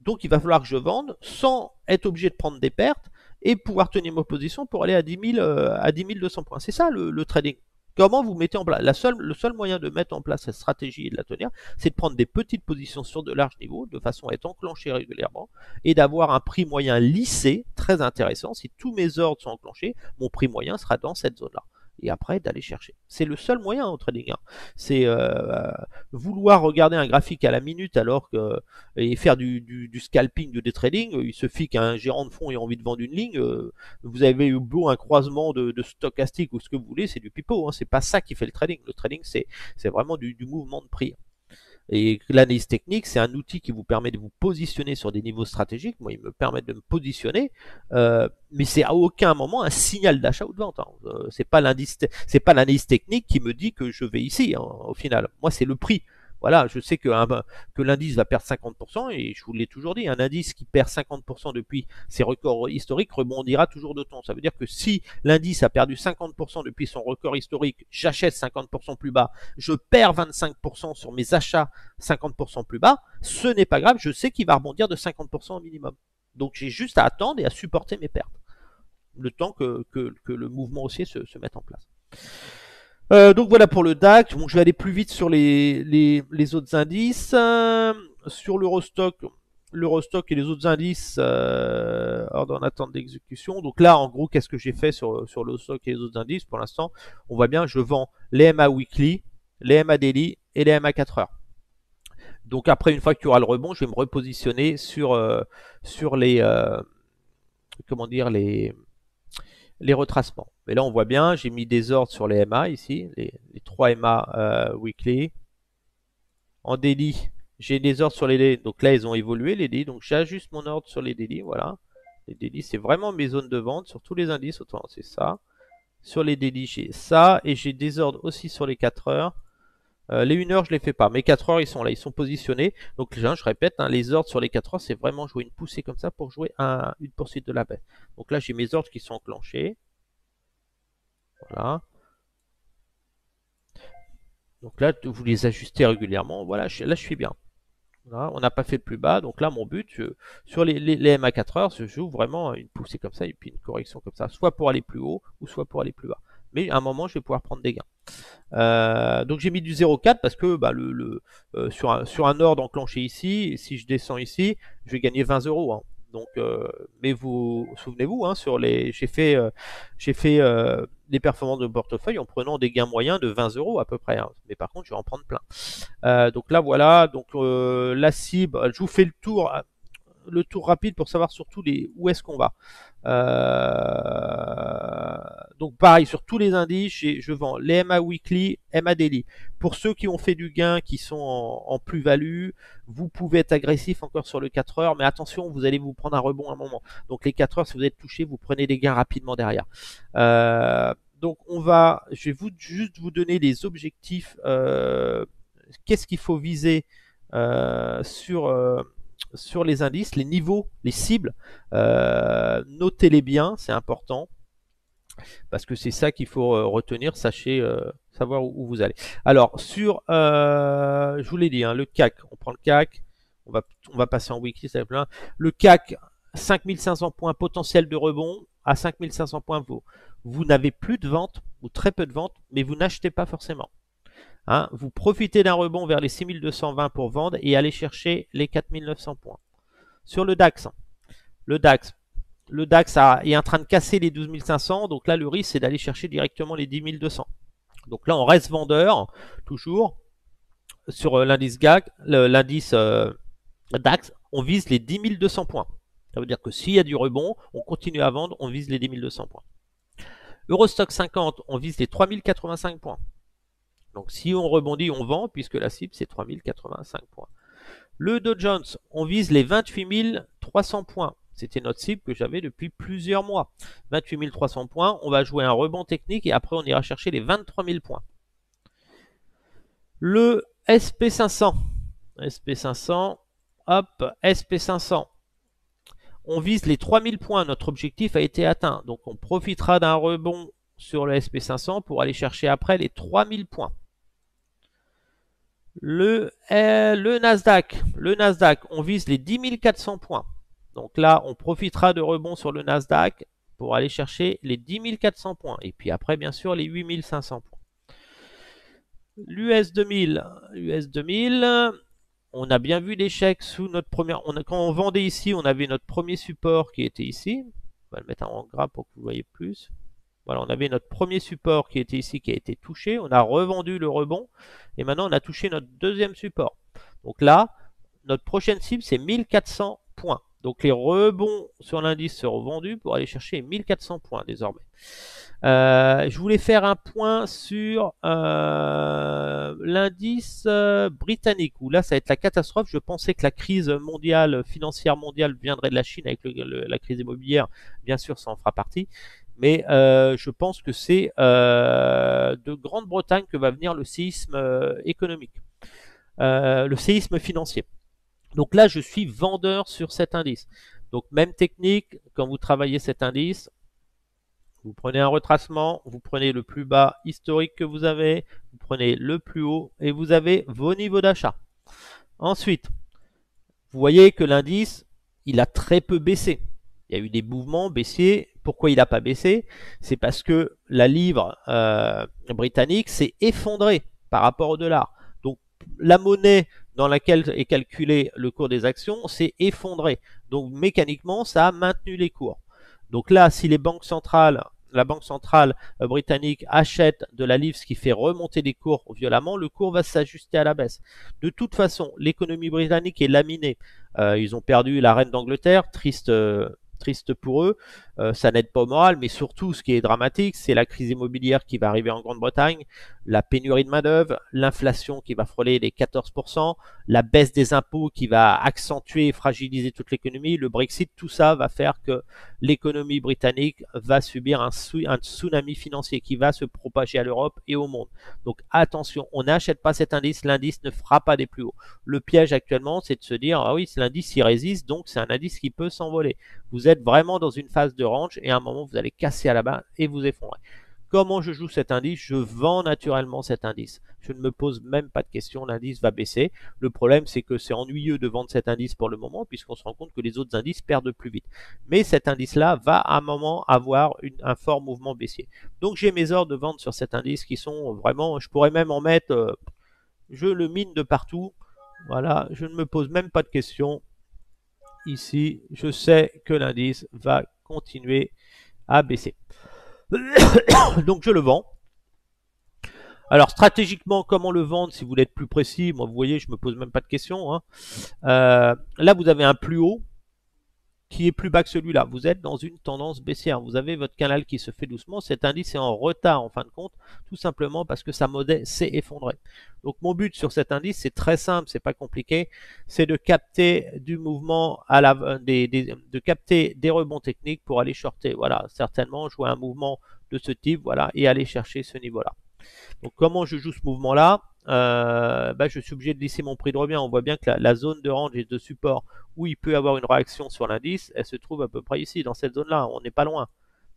[SPEAKER 1] donc il va falloir que je vende sans être obligé de prendre des pertes et pouvoir tenir ma position pour aller à 10 200 points. C'est ça le trading. Comment vous mettez en place le seul moyen de mettre en place cette stratégie et de la tenir, c'est de prendre des petites positions sur de larges niveaux de façon à être enclenché régulièrement et d'avoir un prix moyen lissé, très intéressant. Si tous mes ordres sont enclenchés, mon prix moyen sera dans cette zone-là. Et après, d'aller chercher. C'est le seul moyen au trading. Hein. C'est vouloir regarder un graphique à la minute alors que et faire du scalping, du day trading. Il suffit qu'un gérant de fonds ait envie de vendre une ligne. Vous avez eu beau un croisement de stochastique ou ce que vous voulez, c'est du pipeau. Hein. C'est pas ça qui fait le trading. Le trading, c'est vraiment du mouvement de prix. Et l'analyse technique, c'est un outil qui vous permet de vous positionner sur des niveaux stratégiques. Moi, il me permet de me positionner, mais c'est à aucun moment un signal d'achat ou de vente. Hein. C'est pas l'analyse technique qui me dit que je vais ici. Hein, au final, moi, c'est le prix. Voilà, je sais que l'indice va perdre 50%, et je vous l'ai toujours dit, un indice qui perd 50% depuis ses records historiques rebondira toujours d'autant. Ça veut dire que si l'indice a perdu 50% depuis son record historique, j'achète 50% plus bas, je perds 25% sur mes achats 50% plus bas, ce n'est pas grave, je sais qu'il va rebondir de 50% au minimum. Donc j'ai juste à attendre et à supporter mes pertes, le temps que le mouvement haussier se mette en place. Donc voilà pour le DAX. Bon, je vais aller plus vite sur les autres indices. Sur l'Eurostock et les autres indices en attente d'exécution. Donc là, en gros, qu'est-ce que j'ai fait sur l'Eurostock et les autres indices? Pour l'instant, on voit bien, je vends les MA Weekly, les MA Daily et les MA 4 heures. Donc après, une fois qu'il y aura le rebond, je vais me repositionner sur les comment dire, les retracements. Mais là, on voit bien, j'ai mis des ordres sur les MA ici, les 3 MA weekly. En daily, j'ai des ordres sur les daily. Donc là, ils ont évolué les daily. Donc j'ajuste mon ordre sur les daily. Voilà. Les daily, c'est vraiment mes zones de vente sur tous les indices. Autant c'est ça. Sur les daily, j'ai ça. Et j'ai des ordres aussi sur les 4 heures. Les 1 heure, je les fais pas. Mais 4 heures, ils sont là, ils sont positionnés. Donc je répète, hein, les ordres sur les 4 heures, c'est vraiment jouer une poussée comme ça pour jouer une poursuite de la baisse. Donc là, j'ai mes ordres qui sont enclenchés. Voilà. Donc là, vous les ajustez régulièrement. Voilà, là, je suis bien. Voilà, on n'a pas fait le plus bas. Donc là, mon but, sur les MA 4 heures, je joue vraiment une poussée comme ça et puis une correction comme ça. Soit pour aller plus haut ou soit pour aller plus bas. Mais à un moment, je vais pouvoir prendre des gains. Donc j'ai mis du 0,4 parce que bah, sur un ordre enclenché ici, si je descends ici, je vais gagner 20 euros. Hein. Donc, mais vous souvenez-vous, hein, j'ai fait les performances de portefeuille en prenant des gains moyens de 20 euros à peu près. Hein. Mais par contre, je vais en prendre plein. Donc là, voilà. Donc la cible, je vous fais le tour rapide pour savoir surtout où est-ce qu'on va. Donc pareil, sur tous les indices, je vends les MA Weekly, MA Daily. Pour ceux qui ont fait du gain, qui sont en plus-value, vous pouvez être agressif encore sur le 4 heures, mais attention, vous allez vous prendre un rebond à un moment. Donc les 4 heures, si vous êtes touché, vous prenez des gains rapidement derrière. Donc je vais juste vous donner les objectifs. Qu'est-ce qu'il faut viser sur les indices, les niveaux, les cibles. Notez-les bien, c'est important. Parce que c'est ça qu'il faut retenir, sachez savoir où vous allez. Alors, je vous l'ai dit, hein, le CAC, on prend le CAC, on va passer en weekly, ça va plein. Le CAC, 5500 points potentiel de rebond. À 5500 points, vous n'avez plus de vente, ou très peu de vente, mais vous n'achetez pas forcément. Hein, vous profitez d'un rebond vers les 6220 pour vendre et aller chercher les 4900 points. Sur le DAX, le DAX est en train de casser les 12 500, donc là le risque c'est d'aller chercher directement les 10 200. Donc là on reste vendeur, toujours, sur l'indice DAX, on vise les 10 200 points. Ça veut dire que s'il y a du rebond, on continue à vendre, on vise les 10 200 points. Eurostock 50, on vise les 3085 points. Donc si on rebondit, on vend, puisque la cible c'est 3085 points. Le Dow Jones, on vise les 28 300 points. C'était notre cible que j'avais depuis plusieurs mois. 28 300 points, on va jouer un rebond technique et après on ira chercher les 23 000 points. Le SP500, hop, SP500. On vise les 3000 points, notre objectif a été atteint. Donc on profitera d'un rebond sur le SP500 pour aller chercher après les 3000 points. Le Nasdaq, on vise les 10 400 points. Donc là, on profitera de rebond sur le Nasdaq pour aller chercher les 10 400 points. Et puis après, bien sûr, les 8 500 points. L'US 2000, on a bien vu l'échec sous notre première... quand on vendait ici, on avait notre premier support qui était ici. On va le mettre en gras pour que vous voyez plus. Voilà, on avait notre premier support qui était ici, qui a été touché. On a revendu le rebond. Et maintenant, on a touché notre deuxième support. Donc là, notre prochaine cible, c'est 1400 points. Donc les rebonds sur l'indice seront vendus pour aller chercher 1400 points désormais. Je voulais faire un point sur l'indice britannique, où là ça va être la catastrophe. Je pensais que la crise mondiale, financière mondiale viendrait de la Chine avec la crise immobilière. Bien sûr, ça en fera partie. Mais je pense que c'est de Grande-Bretagne que va venir le séisme économique, le séisme financier. Donc là, je suis vendeur sur cet indice. Donc même technique, quand vous travaillez cet indice, vous prenez un retracement, vous prenez le plus bas historique que vous avez, vous prenez le plus haut et vous avez vos niveaux d'achat. Ensuite, vous voyez que l'indice, il a très peu baissé. Il y a eu des mouvements baissiers. Pourquoi il n'a pas baissé? C'est parce que la livre britannique s'est effondrée par rapport au dollar. Donc la monnaie dans laquelle est calculé le cours des actions s'est effondrée. Donc mécaniquement, ça a maintenu les cours. Donc là, si la banque centrale britannique achète de la livre, ce qui fait remonter les cours violemment, le cours va s'ajuster à la baisse. De toute façon, l'économie britannique est laminée. Ils ont perdu la reine d'Angleterre, triste triste pour eux, ça n'aide pas au moral, mais surtout ce qui est dramatique, c'est la crise immobilière qui va arriver en Grande-Bretagne, la pénurie de main-d'œuvre, l'inflation qui va frôler les 14%, la baisse des impôts qui va accentuer et fragiliser toute l'économie, le Brexit, tout ça va faire que l'économie britannique va subir un tsunami financier qui va se propager à l'Europe et au monde. Donc attention, on n'achète pas cet indice, l'indice ne fera pas des plus hauts. Le piège actuellement, c'est de se dire, ah oui, l'indice il résiste, donc c'est un indice qui peut s'envoler. Vous êtes vraiment dans une phase de range et à un moment, vous allez casser à la base et vous effondrer. Comment je joue cet indice? Je vends naturellement cet indice. Je ne me pose même pas de question, l'indice va baisser. Le problème, c'est que c'est ennuyeux de vendre cet indice pour le moment, puisqu'on se rend compte que les autres indices perdent plus vite. Mais cet indice-là va à un moment avoir un fort mouvement baissier. Donc j'ai mes ordres de vente sur cet indice qui sont vraiment, je pourrais même en mettre, je le mine de partout. Voilà, je ne me pose même pas de questions. Ici, je sais que l'indice va continuer à baisser. Donc je le vends. Alors stratégiquement, comment le vendre si vous voulez être plus précis? Moi, vous voyez, je me pose même pas de questions. Hein. Là, vous avez un plus haut qui est plus bas que celui-là. Vous êtes dans une tendance baissière. Vous avez votre canal qui se fait doucement. Cet indice est en retard en fin de compte, tout simplement parce que sa monnaie s'est effondrée. Donc mon but sur cet indice, c'est très simple, c'est pas compliqué, c'est de capter du mouvement à la, de capter des rebonds techniques pour aller shorter. Voilà, certainement jouer un mouvement de ce type, voilà, et aller chercher ce niveau-là. Donc comment je joue ce mouvement-là? Je suis obligé de lisser mon prix de revient. On voit bien que la zone de range et de support où il peut y avoir une réaction sur l'indice, elle se trouve à peu près ici, dans cette zone-là. On n'est pas loin,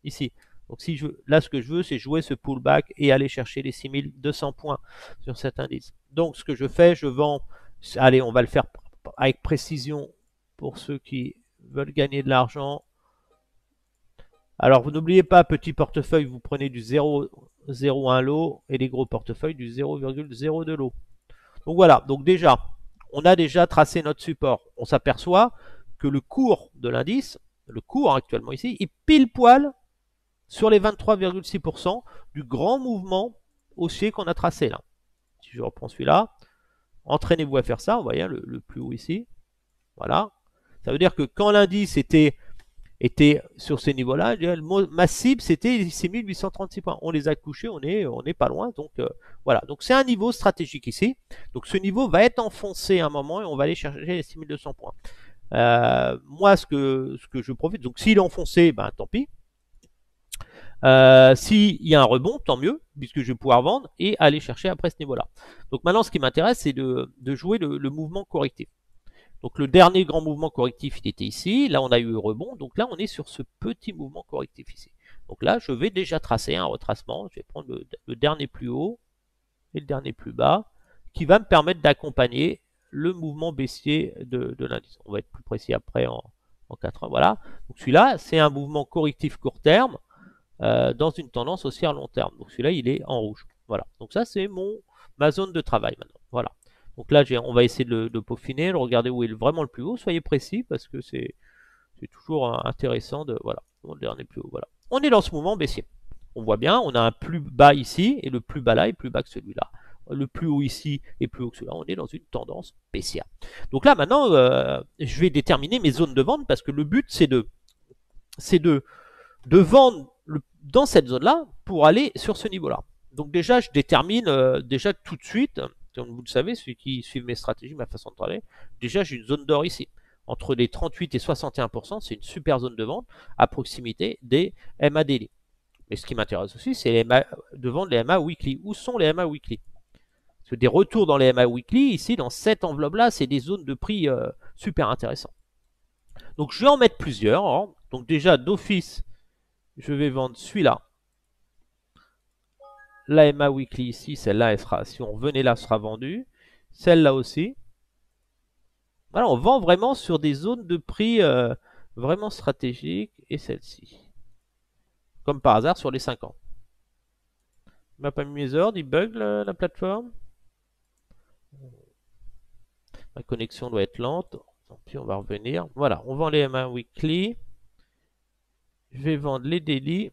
[SPEAKER 1] ici. Donc si là, ce que je veux, c'est jouer ce pullback et aller chercher les 6200 points sur cet indice. Donc ce que je fais, je vends. Allez, on va le faire avec précision pour ceux qui veulent gagner de l'argent. Alors, vous n'oubliez pas, petit portefeuille, vous prenez du 0,01 lot et les gros portefeuilles du 0,02 lot. Donc voilà, donc déjà, on a déjà tracé notre support. On s'aperçoit que le cours de l'indice, le cours actuellement ici, est pile poil sur les 23,6% du grand mouvement haussier qu'on a tracé là. Si je reprends celui-là, entraînez-vous à faire ça, vous voyez le plus haut ici. Voilà. Ça veut dire que quand l'indice était sur ces niveaux-là. Ma cible, c'était 6836 points. On les a couchés, on est pas loin. Donc voilà. Donc c'est un niveau stratégique ici. Donc ce niveau va être enfoncé à un moment et on va aller chercher les 6200 points. Moi, ce que je profite, donc s'il est enfoncé, ben tant pis. S'il y a un rebond, tant mieux, puisque je vais pouvoir vendre et aller chercher après ce niveau-là. Donc maintenant, ce qui m'intéresse, c'est de jouer le mouvement correctif. Donc le dernier grand mouvement correctif, il était ici. Là, on a eu un rebond. Donc là, on est sur ce petit mouvement correctif ici. Donc là, je vais déjà tracer un retracement. Je vais prendre le dernier plus haut et le dernier plus bas, qui va me permettre d'accompagner le mouvement baissier de l'indice. On va être plus précis après en 4 heures. Voilà. Donc celui-là, c'est un mouvement correctif court terme dans une tendance haussière long terme. Donc celui-là, il est en rouge. Voilà. Donc ça, c'est ma zone de travail maintenant. Voilà. Donc là, on va essayer de peaufiner, de regarder où est vraiment le plus haut. Soyez précis parce que c'est toujours intéressant de. Voilà, le dernier plus haut. Voilà. On est dans ce mouvement baissier. On voit bien, on a un plus bas ici et le plus bas là est plus bas que celui-là. Le plus haut ici est plus haut que celui-là. On est dans une tendance baissière. Donc là, maintenant, je vais déterminer mes zones de vente parce que le but, c'est de vendre dans cette zone-là pour aller sur ce niveau-là. Donc déjà, je détermine déjà tout de suite, comme vous le savez, ceux qui suivent mes stratégies, ma façon de travailler, déjà j'ai une zone d'or ici. Entre les 38 et 61%, c'est une super zone de vente à proximité des MA Daily. Mais ce qui m'intéresse aussi, c'est de vendre les MA Weekly. Où sont les MA Weekly? Parce que des retours dans les MA Weekly, ici, dans cette enveloppe-là, c'est des zones de prix super intéressantes. Donc je vais en mettre plusieurs. Hein. Donc déjà, d'office, je vais vendre celui-là. La MA Weekly ici, celle-là, elle sera, si on revenait là, sera vendue. Celle-là aussi. Voilà, on vend vraiment sur des zones de prix vraiment stratégiques. Et celle-ci. Comme par hasard sur les 5 ans. Il m'a pas mis mes ordres, il bug la plateforme. Ma connexion doit être lente. Tant pis, on va revenir. Voilà, on vend les MA Weekly. Je vais vendre les daily.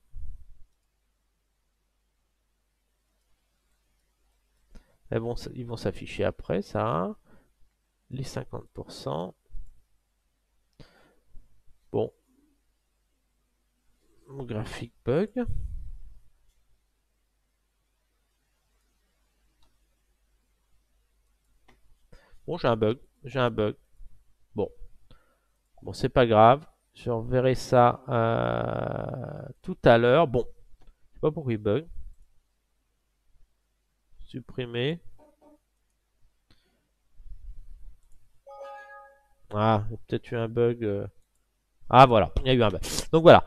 [SPEAKER 1] Ils vont s'afficher après, ça. Les 50%. Bon. Mon graphique bug. Bon, j'ai un bug. J'ai un bug. Bon. Bon, c'est pas grave. Je reverrai ça tout à l'heure. Bon. Je sais pas pourquoi il bug. Supprimer. Ah, il y a peut-être eu un bug. Ah, voilà. Il y a eu un bug. Donc voilà.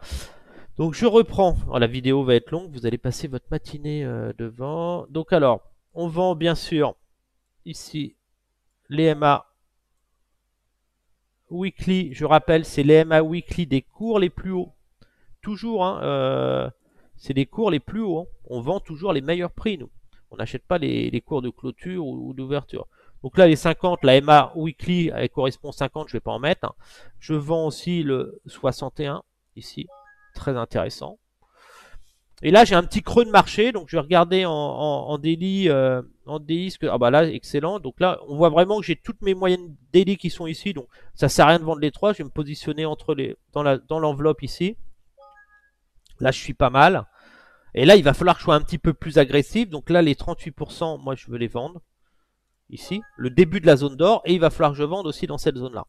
[SPEAKER 1] Donc je reprends. Oh, la vidéo va être longue. Vous allez passer votre matinée devant. Donc alors, on vend bien sûr ici les MA weekly. Je rappelle, c'est les MA weekly des cours les plus hauts. Toujours, hein, c'est les cours les plus hauts. Hein. On vend toujours les meilleurs prix, nous. On n'achète pas les cours de clôture ou d'ouverture. Donc là, les 50, la MA weekly, elle correspond 50, je ne vais pas en mettre. Hein. Je vends aussi le 61, ici. Très intéressant. Et là, j'ai un petit creux de marché, donc je vais regarder en daily, en DI. Ah bah là, excellent. Donc là, on voit vraiment que j'ai toutes mes moyennes daily qui sont ici. Donc ça sert à rien de vendre les trois. Je vais me positionner entre les, dans l'enveloppe ici. Là, je suis pas mal. Et là, il va falloir que je sois un petit peu plus agressif. Donc là, les 38%, moi, je veux les vendre. Ici, le début de la zone d'or. Et il va falloir que je vende aussi dans cette zone-là.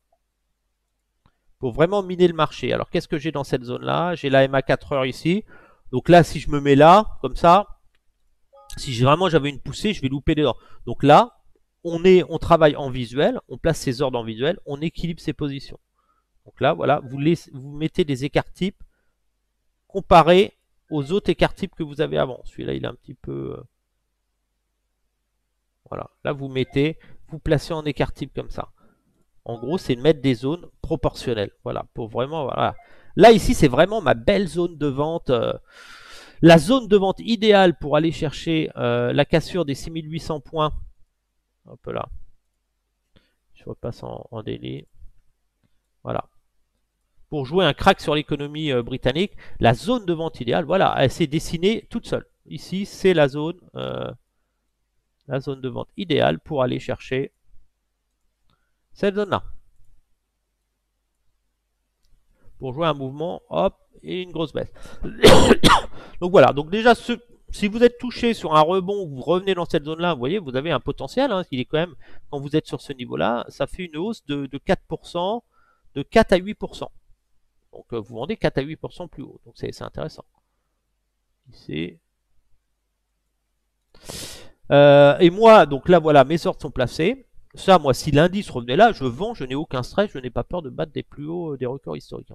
[SPEAKER 1] Pour vraiment miner le marché. Alors, qu'est-ce que j'ai dans cette zone-là? J'ai la MA 4 heures ici. Donc là, si je me mets là, comme ça, si vraiment j'avais une poussée, je vais louper les ordres. Donc là, on travaille en visuel. On place ses ordres en visuel. On équilibre ses positions. Donc là, voilà, vous mettez des écarts types comparés aux autres écarts types que vous avez avant. Celui-là, il est un petit peu... voilà. Là, vous mettez, vous placez en écart type comme ça. En gros, c'est de mettre des zones proportionnelles. Voilà, pour vraiment... voilà. Là, ici, c'est vraiment ma belle zone de vente. La zone de vente idéale pour aller chercher la cassure des 6800 points. Hop là. Je repasse en daily. Voilà. Pour jouer un crack sur l'économie britannique, la zone de vente idéale, voilà, elle s'est dessinée toute seule. Ici, c'est la zone de vente idéale pour aller chercher cette zone-là. Pour jouer un mouvement, hop, et une grosse baisse. Donc voilà, donc déjà, si vous êtes touché sur un rebond, vous revenez dans cette zone-là, vous voyez, vous avez un potentiel, hein, il est quand même, quand vous êtes sur ce niveau-là, ça fait une hausse de 4%, de 4 à 8%. Donc vous vendez 4 à 8% plus haut, donc c'est intéressant. Ici. Et moi, donc là, voilà, mes ordres sont placés. Ça, moi, si l'indice revenait là, je vends, je n'ai aucun stress, je n'ai pas peur de battre des plus hauts, des records historiques.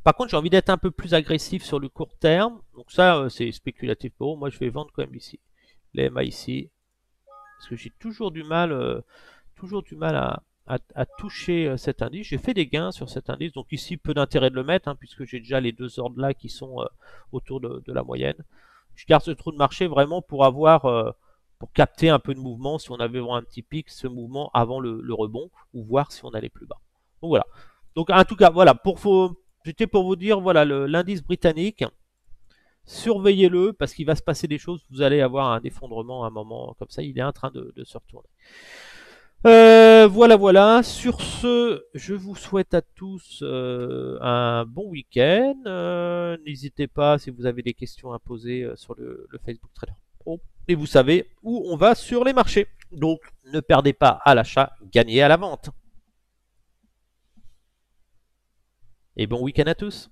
[SPEAKER 1] Par contre, j'ai envie d'être un peu plus agressif sur le court terme. Donc ça, c'est spéculatif pour eux. Moi, je vais vendre quand même ici. Les MA ici. Parce que j'ai toujours du mal à toucher cet indice. J'ai fait des gains sur cet indice. Donc ici, peu d'intérêt de le mettre, hein, puisque j'ai déjà les deux ordres là qui sont autour de la moyenne. Je garde ce trou de marché vraiment pour avoir... pour capter un peu de mouvement, si on avait vraiment un petit pic, ce mouvement avant le rebond, ou voir si on allait plus bas. Donc voilà. Donc en tout cas, voilà, c'était pour vous dire, voilà, l'indice britannique, surveillez-le, parce qu'il va se passer des choses, vous allez avoir un effondrement à un moment comme ça, il est en train de se retourner. Voilà, voilà. Sur ce, je vous souhaite à tous un bon week-end. N'hésitez pas si vous avez des questions à poser sur le Facebook Trader Pro. Et vous savez où on va sur les marchés. Donc, ne perdez pas à l'achat, gagnez à la vente. Et bon week-end à tous.